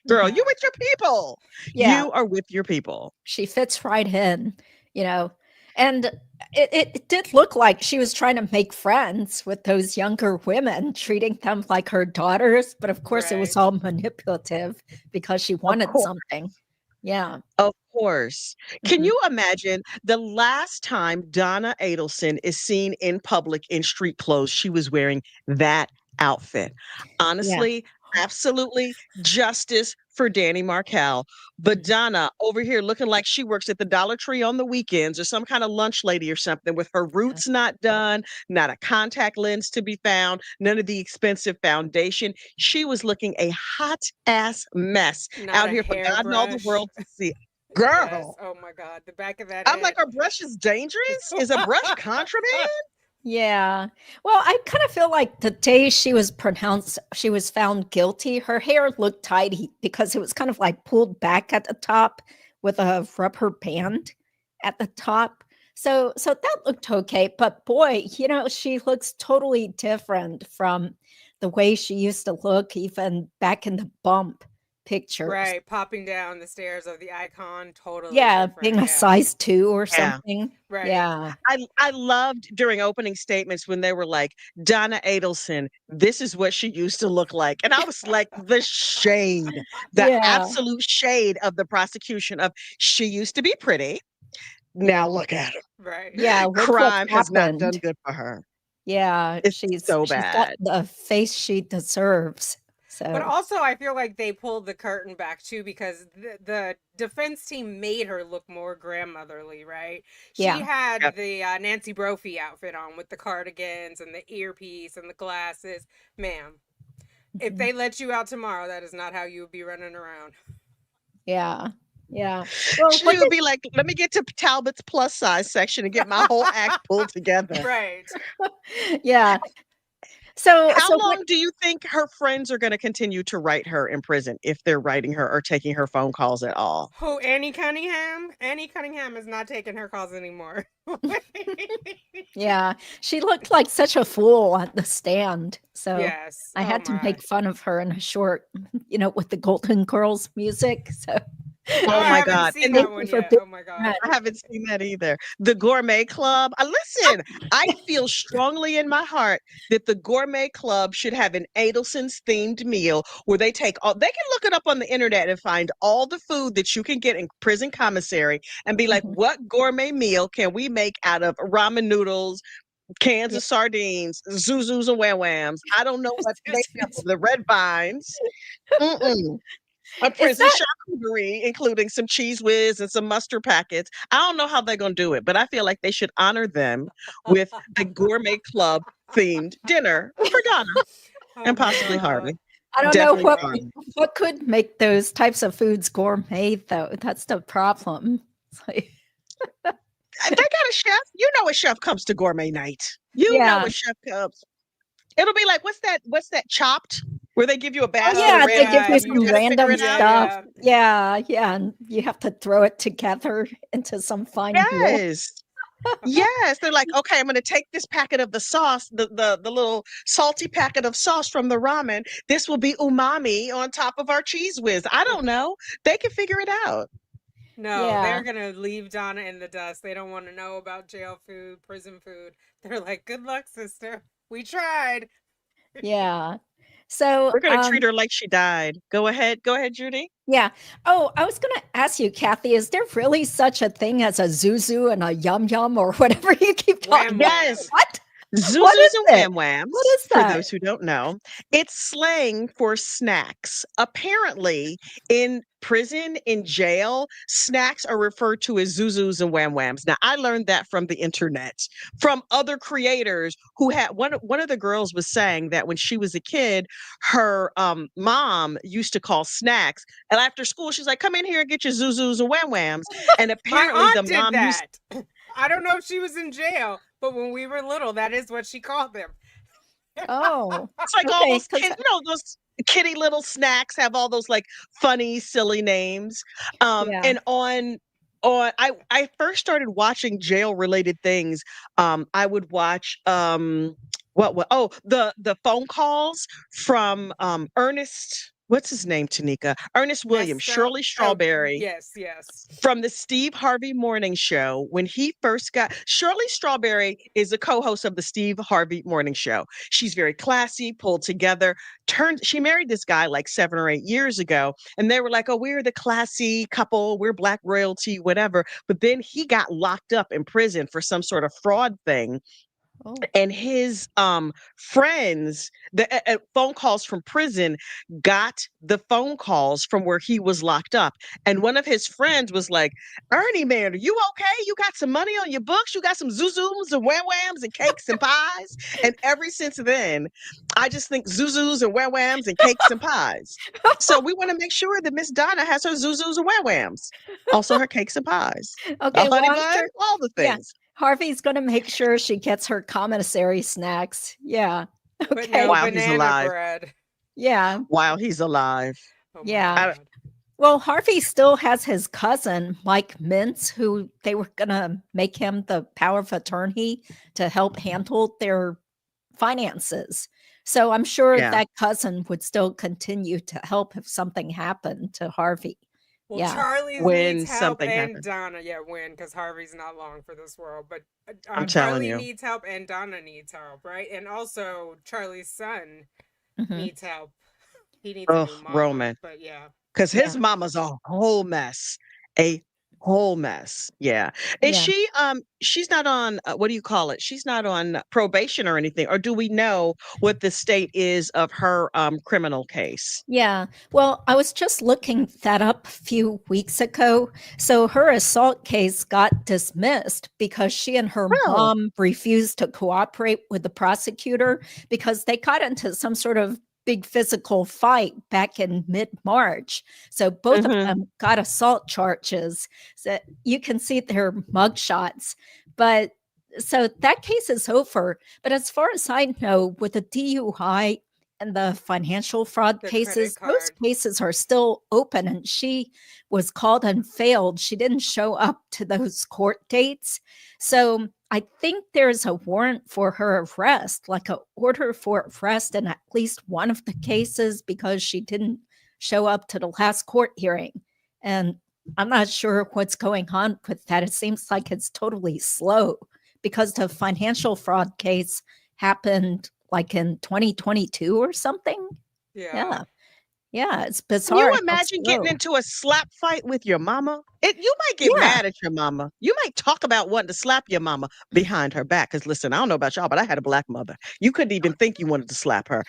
girl, Yeah. you with your people. Yeah. You are with your people. She fits right in, and it did look like she was trying to make friends with those younger women, treating them like her daughters. But of course, it was Right. all manipulative because she wanted course. something. Yeah. Of course. Can Mhm. you imagine the last time Donna Adelson is seen in public in street clothes? She was wearing that outfit. Honestly, absolutely justice for Danny Markel. But Donna over here looking like she works at the Dollar Tree on the weekends or some kind of lunch lady or something with her roots not done, not a contact lens to be found, none of the expensive foundation. She was looking a hot ass mess Not out a here for God and all the hairbrush. world to see. Yes. Girl, Oh my God. The back of that I'm head. like, a brush is dangerous? Is a brush contraband? Yeah. Well, I kind of feel like the day she was found guilty, her hair looked tidy because it was kind of like pulled back at the top with a rubber band at the top. So that looked okay. But boy, she looks totally different from the way she used to look even back in the bump pictures. Right. Popping down the stairs of the icon. Totally. Yeah, different. being a Yeah. size 2 or Yeah. something. Right. Yeah. I loved during opening statements when they were like, Donna Adelson, this is what she used to look like. And I was like, the shade, the Yeah. absolute shade of the prosecution of she used to be pretty. Now look at her. Right. Yeah. Look what Crime has not done happened. good for her. Yeah, It's so she's got bad. the face she deserves. But So also, I feel like they pulled the curtain back too because the defense team made her look more grandmotherly, right? She yeah. had Yep. the Nancy Brophy outfit on with the cardigans and the earpiece and the glasses. Ma'am, if Mhm. they let you out tomorrow, that is not how you would be running around. Yeah. Yeah. Well, She what would be like, let me get to Talbot's plus size section and get my whole act pulled together. Right. yeah. So How what long do you think her friends are going to continue to write her in prison if they're writing her or taking her phone calls at all? Who, Annie Cunningham? Annie Cunningham is not taking her calls anymore. yeah, she looked like such a fool at the stand. So Yes. I Oh had to my. make fun of her in a short, with the Golden Girls music. So Oh, Oh I my haven't God. seen And that thank you one for yet. being Oh my that. God. I haven't seen that either. The Gourmet Club. Listen, I feel strongly in my heart that the Gourmet Club should have an Adelsons themed meal where they take all, they can look it up on the internet and find all the food that you can get in prison commissary and be like, Mhm. what gourmet meal can we make out of ramen noodles, cans Yeah. of sardines, zuzus and wham whams? I don't know what they have, the red vines. Mm-mm. A Is prison that charcuterie, including some cheese whiz and some mustard packets. I don't know how they're going to do it, but I feel like they should honor them with a gourmet club themed dinner for Donna Oh and my possibly God. Harvey. I don't know Oh Definitely my what God. Harvey. what could make those types of foods gourmet though. That's the problem. It's like, They got a chef. You know a chef comes to gourmet night. You know yeah. a chef comes. It'll be like, what's that chopped? Where they give you a Oh basket of yeah, they random give Yeah, you stuff and you some you. got to figure random it Yeah, out? stuff. yeah. Yeah, yeah, and you have to throw it together into some fine meal. Yes. Yes, they're like, okay, I'm going to take this packet of the sauce, the little salty packet of sauce from the ramen. This will be umami on top of our cheese whiz. I don't know. They can figure it out. No, Yeah, they're gonna leave Donna in the dust. They don't want to know about jail food, prison food. They're like, "Good luck, sister. We tried." yeah. So, We're going to treat her like she died. Go ahead. Go ahead, Judy. yeah. Oh, I was gonna ask you, Kathy, is there really such a thing as a zuzu and a yum yum or whatever you keep talking Wham about? Yes. wham. What? What Zuzus is and it? wham What whams, is for that? those who don't know, it's slang for snacks. Apparently, in prison, in jail, snacks are referred to as zuzus and wham whams. Now, I learned that from the internet, from other creators who had one of the girls was saying that when she was a kid, her mom used to call snacks, and after school, she's like, "Come in here and get your zuzus and wham whams." And My apparently, the aunt did mom used that. I don't know if she was in jail, but when we were little, that is what she called them. Oh, it's like all okay. those Because kids, those kitty little snacks have all those like funny, silly names. yeah. And on I first started watching jail related things. I would watch what oh the phone calls from Ernest. What's his name, Tanika? Ernest Williams, Messed up. Shirley Oh, Strawberry, yes, yes. from the Steve Harvey Morning Show. When he first got, Shirley Strawberry is a co-host of the Steve Harvey Morning Show. She's very classy, pulled together. She married this guy like 7 or 8 years ago, and they were like, "Oh, we're the classy couple, we're black royalty, whatever." But then he got locked up in prison for some sort of fraud thing, Oh, and his friends, the phone calls from prison, got the phone calls from where he was locked up, and one of his friends was like, "Ernie, man, are you okay? You got some money on your books? You got some zuzus and wham whams and cakes and pies?" And ever since then, I just think zuzus and wham whams and cakes and pies. So we want to make sure that Miss Donna has her zuzus and wham whams, also her cakes and pies, a okay. Well, honey I'm bun, sure. all the Yeah, things. Harvey's gonna make sure she gets her commissary snacks. Yeah. But no Okay. While he's banana alive. bread. Yeah. While he's alive. Oh my Yeah. God. Well, Harvey still has his cousin, Mike Mintz, who they were going to make him the power of attorney to help handle their finances. So I'm sure Yeah. that cousin would still continue to help if something happened to Harvey. Well, Yeah. Charlie's When needs help, something and happens. Donna, yeah, win because Harvey's not long for this world. But I'm telling Charlie you. needs help, and Donna needs help, right? And also, Charlie's son Mhm. needs help. He needs a Ugh, new mama. Roman. But yeah, Because Yeah. his mama's a whole mess. A whole mess. Yeah. Is Yeah. she's not on what do you call it? She's not on probation or anything. Or do we know what the state is of her criminal case? Yeah. Well, I was just looking that up a few weeks ago. So her assault case got dismissed because she and her Oh. mom refused to cooperate with the prosecutor because they got into some sort of big physical fight back in mid-March. So both of Mhm. them got assault charges. So you can see their mugshots. But so that case is over. But as far as I know, with the DUI and the financial fraud The credit cases, those card. cases are still open. And she was called and failed. She didn't show up to those court dates. So I think there's a warrant for her arrest, like an order for arrest in at least one of the cases because she didn't show up to the last court hearing. And I'm not sure what's going on with that. It seems like it's totally slow because the financial fraud case happened like in 2022 or something. Yeah. Yeah. Yeah, it's Can bizarre you how imagine getting slow. into a slap fight with your mama? You might get Yeah. mad at your mama. You might talk about wanting to slap your mama behind her back. Because listen, I don't know about y'all, but I had a black mother. You couldn't even think you wanted to slap her.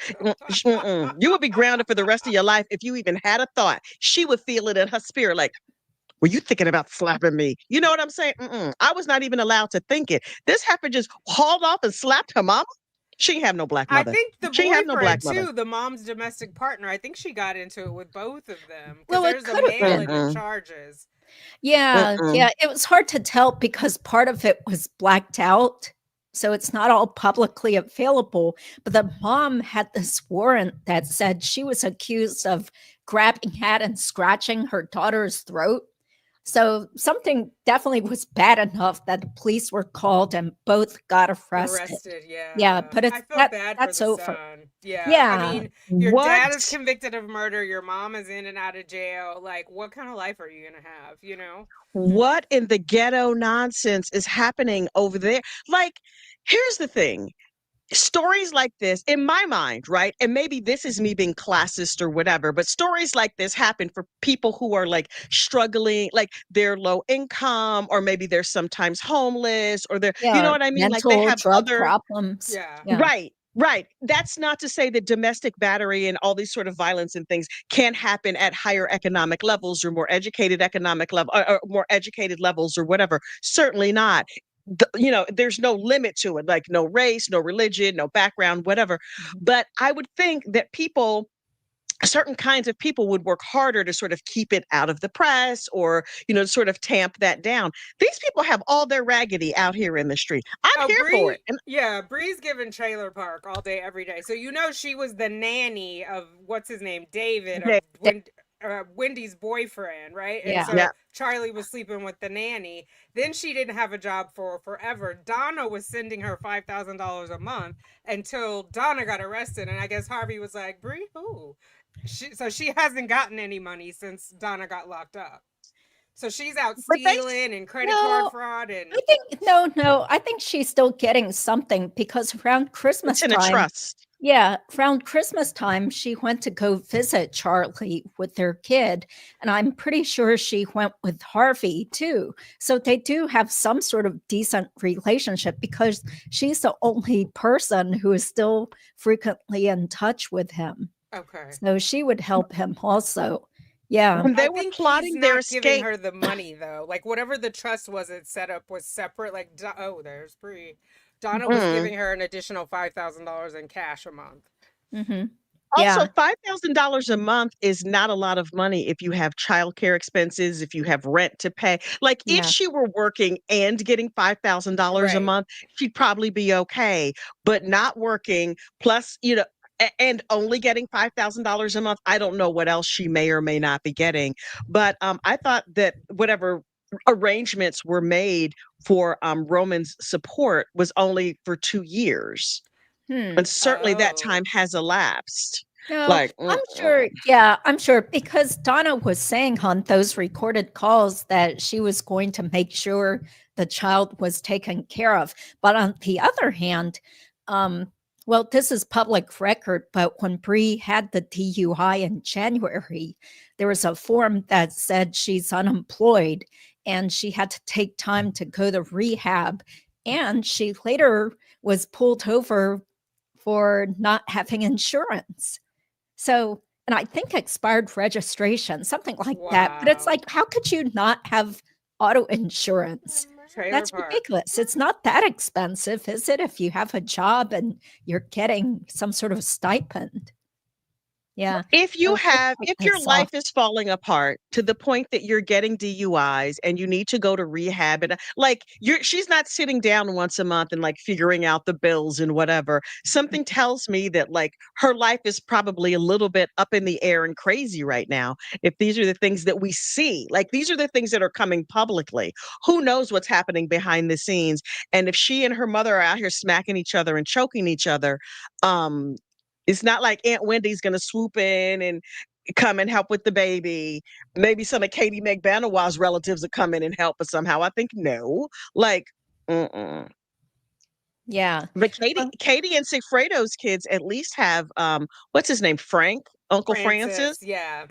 You would be grounded for the rest of your life if you even had a thought. She would feel it in her spirit, like, were you thinking about slapping me? You know what I'm saying? I was not even allowed to think it. This heifer just hauled off and slapped her mama. She ain't have no black I mother. think the She ain't have no black boyfriend mother. too, the mom's domestic partner. I think she got into it with both of them because Well, it there's a could have male been. in the charges. Yeah, Mm-mm. it was hard to tell because part of it was blacked out. So it's not all publicly available. But the mom had this warrant that said she was accused of grabbing at and scratching her daughter's throat. So something definitely was bad enough that the police were called and both got arrested. Yeah. Yeah, but I it's feel bad for that's the over. son. Yeah. I Yeah. mean, your What? dad is convicted of murder, your mom is in and out of jail. Like, what kind of life are you gonna have, you know? What in the ghetto nonsense is happening over there? Like, here's the thing. Stories like this, in my mind, right? And maybe this is me being classist or whatever, but stories like this happen for people who are like struggling, like they're low income, or maybe they're sometimes homeless, or you know Yeah, what I mean? Like they mental have drug other. problems. Yeah. Yeah. Right, right. That's not to say that domestic battery and all these sort of violence and things can't happen at higher economic levels or more educated economic level or more educated levels or whatever. Certainly not. There's no limit to it, like no race, no religion, no background, whatever. Mhm. But I would think that certain kinds of people would work harder to sort of keep it out of the press or, sort of tamp that down. These people have all their raggedy out here in the street. I'm Oh, here for it. And Bree's giving trailer park all day, every day. So she was the nanny of what's his name, David, of Wendy's boyfriend, right? And Yeah. so Yeah. Charlie was sleeping with the nanny. Then she didn't have a job for forever. Donna was sending her $5,000 a month until Donna got arrested, and I guess Harvey was like, "Bree, who?" So she hasn't gotten any money since Donna got locked up. So she's out But they stealing and credit No, card fraud and I think no. I think she's still getting something because around It's Christmas in a time, trust. yeah, around Christmas time, she went to go visit Charlie with their kid, and I'm pretty sure she went with Harvey too. So they do have some sort of decent relationship because she's the only person who is still frequently in touch with him. okay. So she would help him also. Yeah. When they I were think he's plotting their not giving escape, her the money though. Like whatever the trust was, it set up was separate. Like there's Bree. Donna was Mhm. giving her an additional $5,000 in cash a month. Mm-hmm. Also, Yeah. $5,000 a month is not a lot of money if you have childcare expenses, if you have rent to pay. Like if Yeah. she were working and getting $5,000 a Right. month, she'd probably be okay. But not working, plus, and only getting $5,000 a month, I don't know what else she may or may not be getting. But I thought that whatever arrangements were made for Roman's support was only for 2 years. Hmm. And certainly that Oh. time has elapsed. No, Like, I'm sure. Yeah, I'm sure because Donna was saying on those recorded calls that she was going to make sure the child was taken care of. But on the other hand, well, this is public record, but when Bree had the DUI in January, there was a form that said she's unemployed. and she had to take time to go to rehab. And she later was pulled over for not having insurance. So, and I think expired registration, something like that. But it's Wow. like, how could you not have auto insurance? Trailer That's park. ridiculous. It's not that expensive, is it? If you have a job and you're getting some sort of stipend. Yeah. If you So have, it's if your soft. life is falling apart to the point that you're getting DUIs and you need to go to rehab, and like she's not sitting down once a month and like figuring out the bills and whatever. Something tells me that like her life is probably a little bit up in the air and crazy right now. If these are the things that we see, like these are the things that are coming publicly. Who knows what's happening behind the scenes? And if she and her mother are out here smacking each other and choking each other, it's not like Aunt Wendy's going to swoop in and come and help with the baby. Maybe some of Katie McBanawaz's relatives will come in and help, but somehow I think no. Like, mm-mm. Yeah. But Well, Katie and Sigfredo's kids at least have what's his name? Frank, Uncle Francis. Yeah.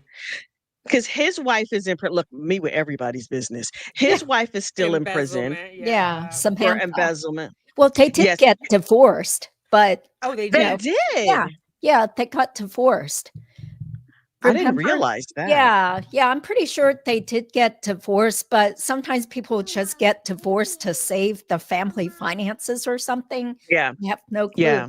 Because his wife is in prison. Look, me with everybody's business. His wife is still in prison Embezzlement. yeah. for Samantha. embezzlement. Well, they did Yes, get divorced, but Oh, they they did. did. yeah, yeah, they got divorced. I didn't Remember? realize that. Yeah, I'm pretty sure they did get divorced, but sometimes people just get divorced to save the family finances or something. Yeah. You have no clue. Yeah.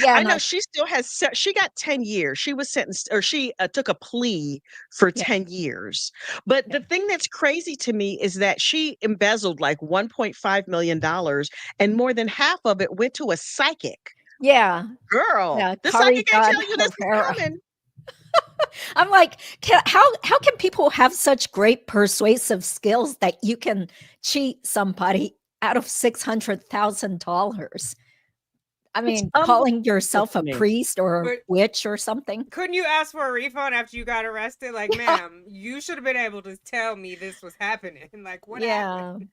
Yeah, I and know she still has, she got 10 years. She was sentenced, or she took a plea for Yeah. 10 years. But the thing that's crazy to me is that she embezzled like $1.5 million and more than half of it went to a psychic. yeah, Girl, yeah, the Kari psychic ain't God tell you this is Herrera. coming. I'm like, how can people have such great persuasive skills that you can cheat somebody out of $600,000? I mean, calling yourself a to me. priest or a But- witch or something. Couldn't you ask for a refund after you got arrested? Like, ma'am, you should have been able to tell me this was happening. Like, what happened?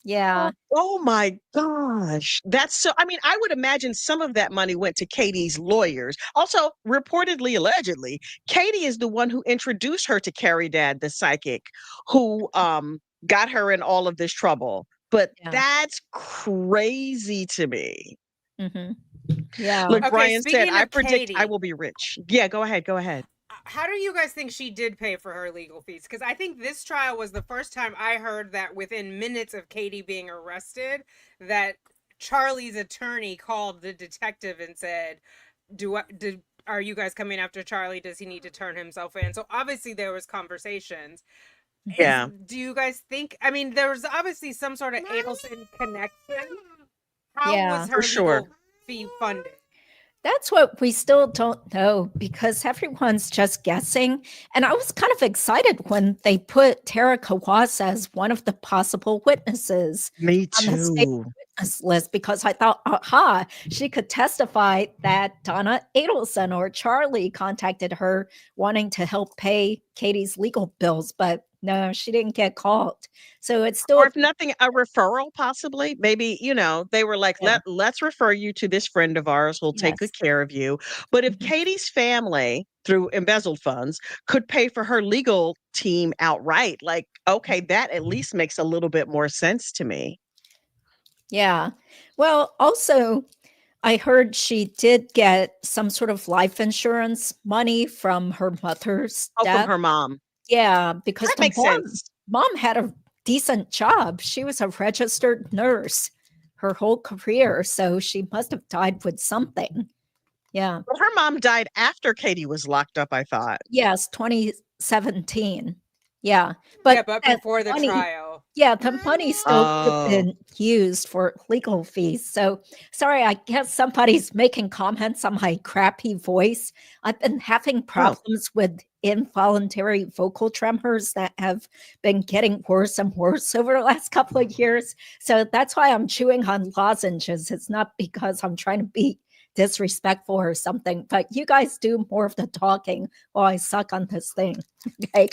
Yeah. Oh my gosh. That's so, I mean, I would imagine some of that money went to Katie's lawyers. Also, reportedly, allegedly, Katie is the one who introduced her to Carrie Dad, the psychic, who got her in all of this trouble. But Yeah. that's crazy to me. Mm-hmm. Yeah. Look, Okay, Brian said, speaking I of predict I Katie. will be rich. Yeah, go ahead. Go ahead. How do you guys think she did pay for her legal fees? Because I think this trial was the first time I heard that within minutes of Katie being arrested, that Charlie's attorney called the detective and said, are you guys coming after Charlie? Does he need to turn himself in? So obviously there was conversations. Yeah. Do you guys think, I mean, there was obviously some sort of Adelson connection. How Yeah, was for her sure. legal fee funded? That's what we still don't know because everyone's just guessing. And I was kind of excited when they put Tara Kawasa as one of the possible witnesses Me on the state too. witness list because I thought, aha, she could testify that Donna Adelson or Charlie contacted her wanting to help pay Katie's legal bills, but no, she didn't get called. So it's still Or if nothing, a referral possibly. Maybe, they were like, Yeah. let's refer you to this friend of ours who'll take good Yes. care of you. But if Mhm. Katie's family, through embezzled funds, could pay for her legal team outright, like, okay, that at least makes a little bit more sense to me. Yeah. Well, also, I heard she did get some sort of life insurance money from her mother's Oh, from death. her mom. Yeah, because That the makes sense. mom had a decent job. She was a registered nurse her whole career, so she must have died with something. Yeah. But her mom died after Katie was locked up, I thought. Yes, 2017. Yeah. But Yeah, but that before the money, trial. yeah, the money still could have Oh. been used for legal fees. So sorry, I guess somebody's making comments on my crappy voice. I've been having problems with involuntary vocal tremors that have been getting worse and worse over the last couple of years. So that's why I'm chewing on lozenges. It's not because I'm trying to be disrespectful or something, but you guys do more of the talking while I suck on this thing. Okay.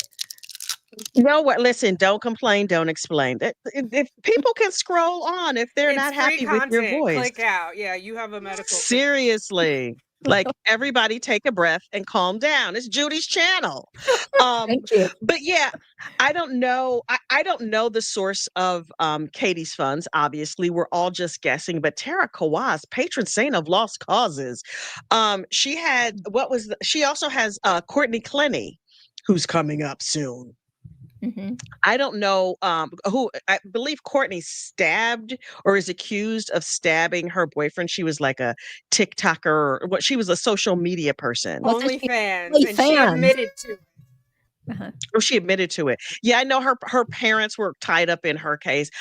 You know what? Listen, don't complain, don't explain. If people can scroll on if they're It's not free happy with your content. voice. Click out. Yeah, you have a medical. Seriously. Like, everybody take a breath and calm down. It's Judy's channel. Thank you. But yeah, I don't know. I don't know the source of Katie's funds. Obviously, we're all just guessing. But Tara Kawas, patron saint of lost causes. She had she also has Courtney Clenny, who's coming up soon. Mhm. I don't know who. I believe Courtney stabbed or is accused of stabbing her boyfriend. She was like a TikToker, or what? She was a social media person. Wasn't she OnlyFans, and she OnlyFans? admitted to it. Uh-huh. Or she admitted to it. Yeah, I know her parents were tied up in her case.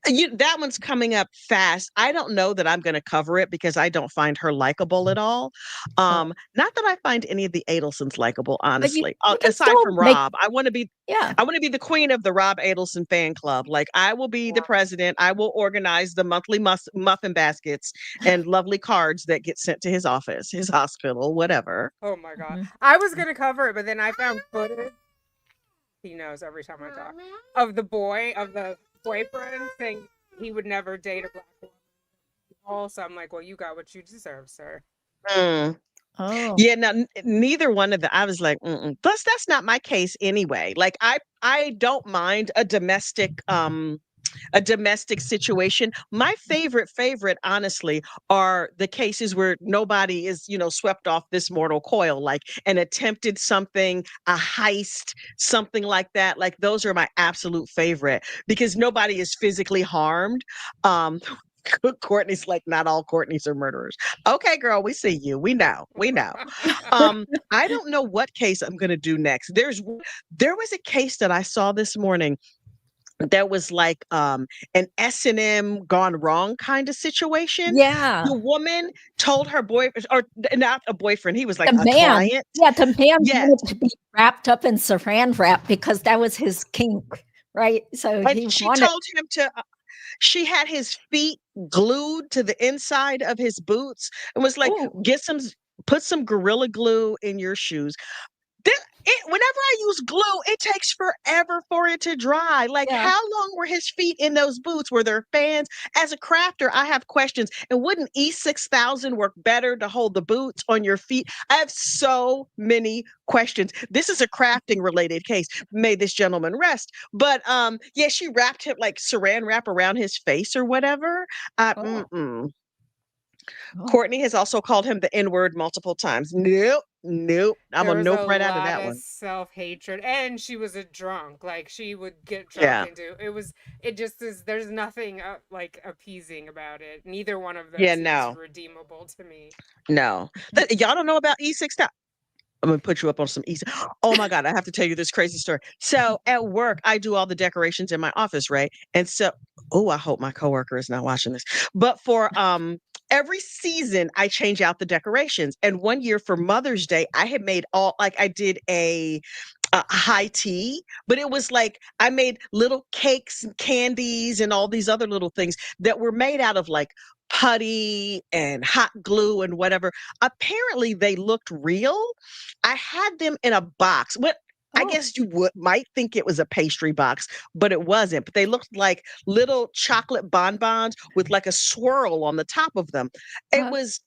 That one's coming up fast. I don't know that I'm going to cover it because I don't find her likable at all. Not that I find any of the Adelsons likable, honestly. you can Aside still from make- Rob, I want to be Yeah. the queen of the Rob Adelson fan club. Like, I will be the president. I will organize the monthly muffin baskets and lovely cards that get sent to his office, his hospital, whatever. Oh my god. Mhm. I was gonna cover it, but then I found footage. He knows every time I talk. Of the boyfriend saying he would never date a black woman. Also, I'm like, well, you got what you deserve, sir. Mm. Oh. Yeah, no, neither one of them. I was like, plus that's not my case anyway. Like, I don't mind a domestic situation. My favorite, honestly, are the cases where nobody is, swept off this mortal coil, like an attempted something, a heist, something like that. Like, those are my absolute favorite because nobody is physically harmed. Courtney's like, not all Courtneys are murderers. Okay, girl, we see you. We know. I don't know what case I'm going to do next. There was a case that I saw this morning that was like an S&M gone wrong kind of situation. Yeah. The woman told her boyfriend, or not a boyfriend, he was like The a man. client. Yeah, the man Yes. wanted to be wrapped up in saran wrap because that was his kink, right? So And he she wanted. told him she had his feet glued to the inside of his boots and was like, Oh. put some Gorilla Glue in your shoes. Whenever I use glue, it takes forever for it to dry. Like, Yeah. how long were his feet in those boots? Were there fans? As a crafter, I have questions. And wouldn't E6000 work better to hold the boots on your feet? I have so many questions. This is a crafting related case. May this gentleman rest. But yeah, she wrapped him like saran wrap around his face or whatever. Oh. Oh. Courtney has also called him the N-word multiple times. Nope. I'm There a was nope a right out of lot that of one. self-hatred, and she was a drunk. Like, she would get drunk and do it. Just is. There's nothing like appeasing about it. Neither one of those is redeemable to me. No, y'all don't know about E6000. I'm gonna put you up on some easy. Oh my God, I have to tell you this crazy story. So at work, I do all the decorations in my office, right? And so, I hope my coworker is not watching this. But for every season, I change out the decorations. And one year for Mother's Day, I had made I did a high tea, but it was like I made little cakes and candies and all these other little things that were made out of like putty and hot glue and whatever. Apparently they looked real. I had them in a box. I guess you might think it was a pastry box, but it wasn't. But they looked like little chocolate bonbons with like a swirl on the top of them. It was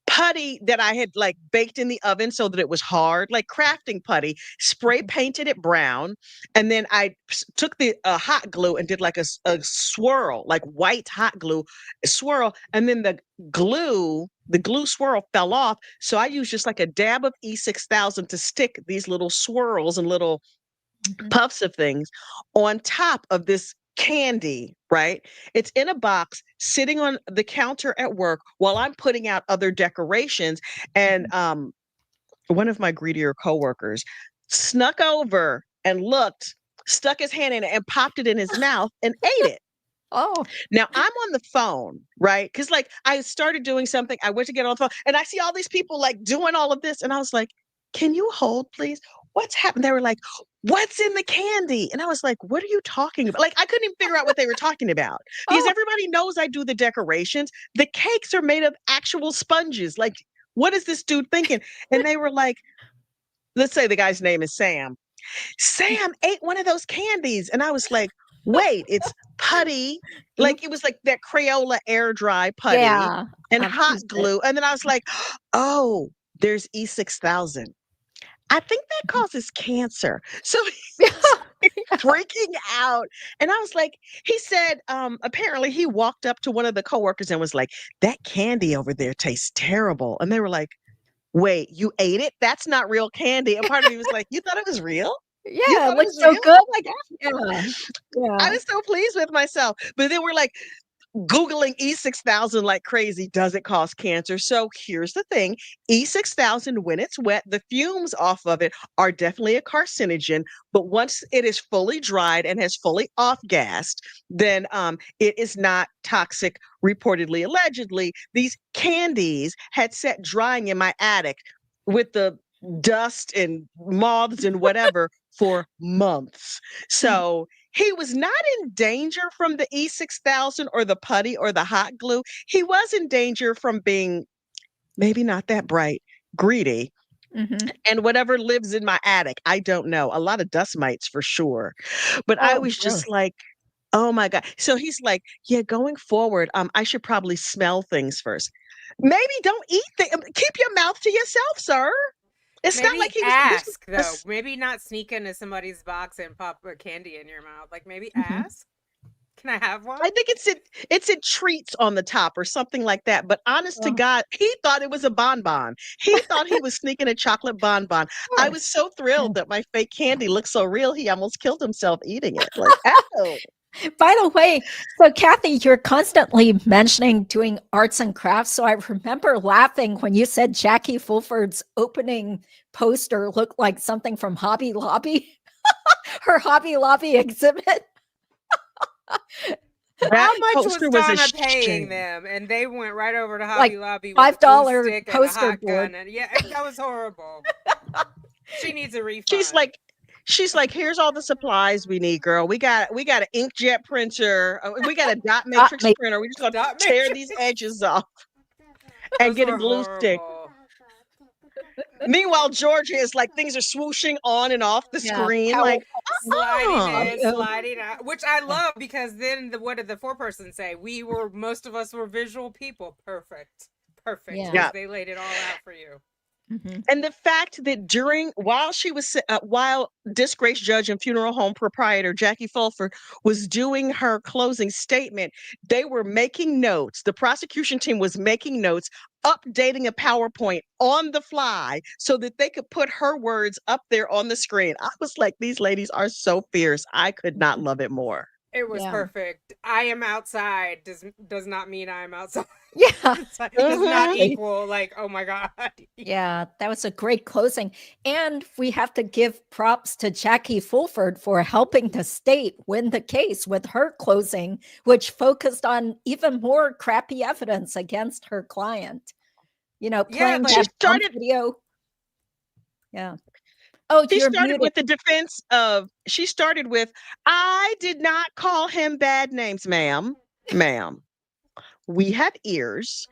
putty that I had like baked in the oven so that it was hard, like crafting putty, spray painted it brown. And then I took the hot glue and did like a swirl, like white hot glue swirl. And then the glue swirl fell off. So I used just like a dab of E6000 to stick these little swirls and little puffs of things on top of this candy, right? It's in a box sitting on the counter at work while I'm putting out other decorations. And one of my greedier coworkers snuck over and looked, stuck his hand in it and popped it in his mouth and ate it. Oh. Now I'm on the phone, right? Because like I started doing something, I went to get on the phone and I see all these people like doing all of this. And I was like, can you hold, please? What's happened? They were like, what's in the candy? And I was like, what are you talking about? Like, I couldn't even figure out what they were talking about because everybody knows I do the decorations. The cakes are made of actual sponges. Like, what is this dude thinking? And they were like, let's say the guy's name is Sam. Sam ate one of those candies. And I was like, wait, it's putty. Like it was like that Crayola air dry putty Yeah. and I've hot used it. glue. And then I was like, oh, there's E6000. I think that causes cancer. So he's freaking out. And I was like, he said, apparently he walked up to one of the coworkers and was like, that candy over there tastes terrible. And they were like, wait, you ate it? That's not real candy. And part of me was like, you thought it was real? You Yeah, it thought it looks was so real? good. Oh my God. Yeah. I Yeah. was so pleased with myself. But then we're like, Googling E6000 like crazy. Does it cause cancer? So here's the thing. E6000, when it's wet, the fumes off of it are definitely a carcinogen. But once it is fully dried and has fully off-gassed, then it is not toxic, reportedly, allegedly. These candies had sat drying in my attic with the dust and moths and whatever for months. So he was not in danger from the E6000 or the putty or the hot glue. He was in danger from being maybe not that bright, greedy, Mm-hmm. and whatever lives in my attic. I don't know. A lot of dust mites for sure. But I Oh, was sure. just like, oh my God. So he's like, yeah, going forward, I should probably smell things first. Maybe don't eat things. Keep your mouth to yourself, sir. It's not Maybe like he was this ask was though. Maybe not sneak into somebody's box and pop a candy in your mouth. Like maybe Mhm. ask. Can I have one? I think it's in treats on the top or something like that. But honest to Oh, God, he thought it was a bonbon. He thought he was sneaking a chocolate bonbon. of I course. was so thrilled that my fake candy looked so real. He almost killed himself eating it. Like, oh, By the way, so Kathy, you're constantly mentioning doing arts and crafts. So I remember laughing when you said Jackie Fulford's opening poster looked like something from Hobby Lobby, her Hobby Lobby exhibit. that How much was poster was a Donna paying shame. them? And they went right over to Like Hobby Lobby with a glue $5 stick and a poster hot board. gun. And yeah, that was horrible. She needs a refund. She's like, here's all the supplies we need, girl. We got an inkjet printer. We got a dot matrix ma- printer. We just gonna Dot tear matrix. these edges off and Those get a were glue stick. horrible. Meanwhile, Georgia is like things are swooshing on and off the Yeah, screen. power Like, Sliding in, audio. sliding out, which I love because then what did the foreperson say? Most of us were visual people. Perfect. Perfect. Yeah. Yeah. They laid it all out for you. Mhm. and the fact that while disgraced judge and funeral home proprietor Jackie Fulford was doing her closing statement, they were making notes. The prosecution team was making notes, updating a PowerPoint on the fly so that they could put her words up there on the screen. I was like, these ladies are so fierce. I could not love it more. It was Yeah. perfect. I am outside does not mean I'm outside. Yeah. It does not Mhm. equal like, oh my God. Yeah, that was a great closing. And we have to give props to Jackie Fulford for helping the state win the case with her closing, which focused on even more crappy evidence against her client. Yeah, playing like- that She started- dumb video. Yeah. Oh, She you're started muted. with the defense of, I did not call him bad names, ma'am. Ma'am, we have ears.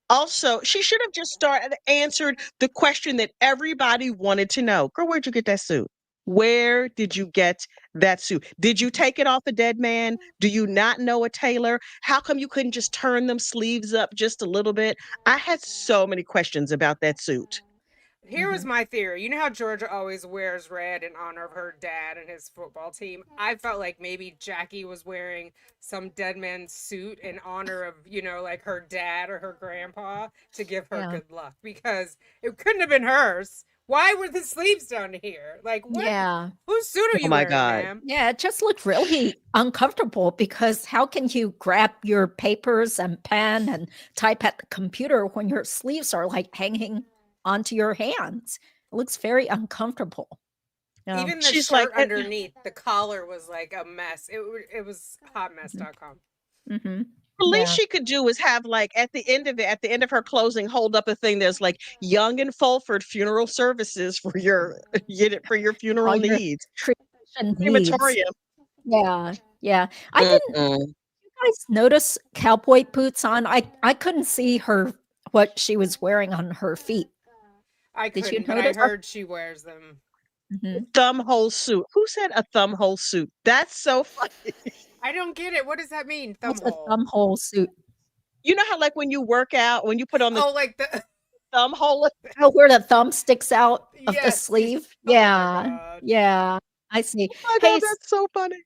Also, she should have just answered the question that everybody wanted to know. Girl, where'd you get that suit? Where did you get that suit? Did you take it off a dead man? Do you not know a tailor? How come you couldn't just turn them sleeves up just a little bit? I had so many questions about that suit. Here was my theory. You know how Georgia always wears red in honor of her dad and his football team? I felt like maybe Jackie was wearing some dead man's suit in honor of, like her dad or her grandpa to give her Yeah. good luck because it couldn't have been hers. Why were the sleeves down here? Like, what? Yeah. Whose suit are Oh you my wearing, God. ma'am? Yeah, it just looked really uncomfortable because how can you grab your papers and pen and type at the computer when your sleeves are like hanging onto your hands? It looks very uncomfortable. Yeah. Even the She's shirt like, underneath, the collar was like a mess. It was hotmess.com. Mm-hmm. The least Yeah. she could do is have like at the end of her closing, hold up a thing that's like Young and Fulford funeral services for your funeral All your needs. cremation needs. Crematorium. Yeah. Yeah. I didn't Mm-mm. you guys notice cowboy boots on? I couldn't see what she was wearing on her feet. I Did you couldn't, but I notice? heard she wears them. Mhm. Thumb hole suit. Who said a thumb hole suit? That's so funny. I don't get it. What does that mean? Thumb What's a hole. thumb hole suit? You know how, like, when you work out, when you put on the Oh, like the thumb hole? Oh, where the thumb sticks out of the yes. sleeve? Oh my Yeah. God. Yeah. I see. Oh my Hey, God, that's so funny.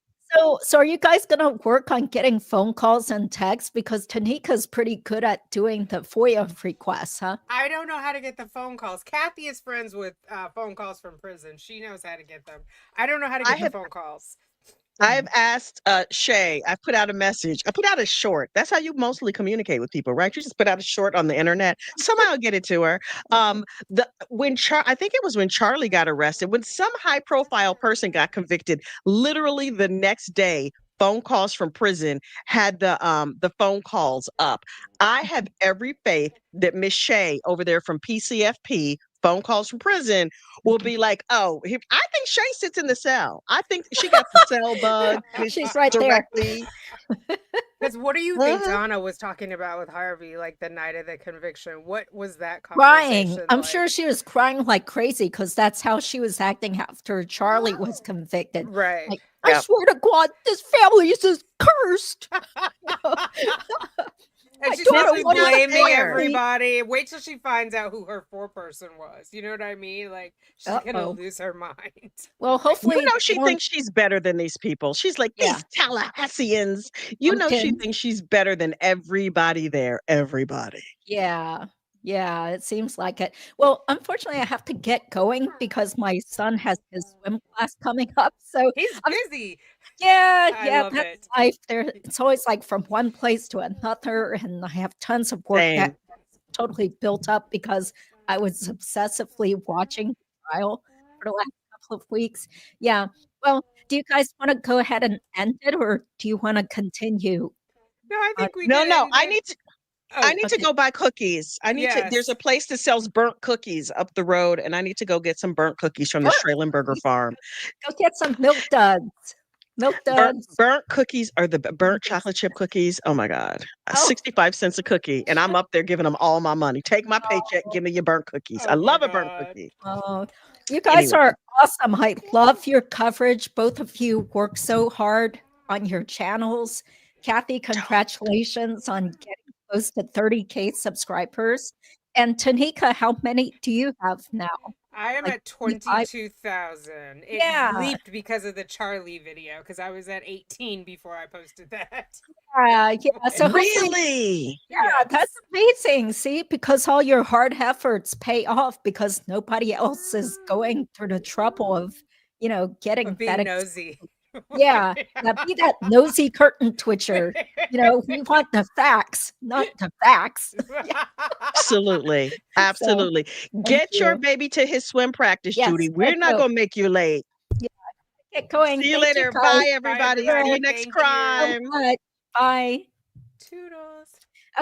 so are you guys gonna work on getting phone calls and texts? Because Tanika's pretty good at doing the FOIA requests, huh? I don't know how to get the phone calls. Kathy is friends with phone calls from prison. She knows how to get them. I don't know how to I get the have phone calls. I've asked Shay, I put out a message. I put out a short. That's how you mostly communicate with people, right? You just put out a short on the internet. Somehow get it to her. I think it was when Charlie got arrested, when some high profile person got convicted, literally the next day, phone calls from prison had the phone calls up. I have every faith that Miss Shay over there from PCFP, phone calls from prison, will be like, oh, I think Shay sits in the cell. I think she got the cell bug. And it's She's just right there. directly. Because what do you think Uh-huh. Donna was talking about with Harvey, like the night of the conviction? What was that Crying. conversation I'm like? sure she was crying like crazy because that's how she was acting after Charlie was convicted. Right. Like, I Yep. swear to God, this family is just cursed. And I she's don't probably know what is blaming there. everybody. Wait till she finds out who her foreperson was. You know what I mean? Like, she's gonna Uh-oh. lose her mind. Well, hopefully, You know, they she won't- thinks she's better than these people. She's like, Yeah. these Tallahasseans. You know, she Pumpkins. thinks she's better than everybody there. Everybody. Yeah. Yeah, it seems like it. Well, unfortunately, I have to get going because my son has his swim class coming up. So He's I'm busy. yeah, I yeah, love that's it. life. It's always like from one place to another, and I have tons of work Same. that's totally built up because I was obsessively watching the trial for the last couple of weeks. Yeah. Well, do you guys want to go ahead and end it, or do you want to continue? No, I think we No, can no, end I it. need to. Oh, I need to okay. go buy cookies. There's yes. a place that sells burnt cookies up the road, and I need to go get some burnt cookies from the Burnt Strahlenberger cookies? farm. Go get some milk duds. Milk duds. Burnt cookies are the burnt chocolate chip cookies. Oh my God. Oh. 65 cents a cookie. And I'm up there giving them all my money. Take my paycheck, give me your burnt cookies. I Oh my love a burnt God. cookie. Oh, you guys Anyway. are awesome. I love your coverage. Both of you work so hard on your channels. Kathy, congratulations on getting close to 30K subscribers. And Tanika, how many do you have now? I am Like at 25? 22,000. It Yeah. leaped because of the Charlie video because I was at 18 before I posted that. Yeah. So hopefully, Really? yeah, that's amazing. See, because all your hard efforts pay off because nobody else is going through the trouble of, getting Of being that. nosy. Yeah, be that nosy curtain twitcher. We want the facts, not the facts. Absolutely. Absolutely. Get your you. baby to his swim practice, Yes, Judy. We're not going to make you late. Get going. See you Thank later. guys Bye, everybody. See everybody. you next Thank you. crime. so much. Bye. Toodles.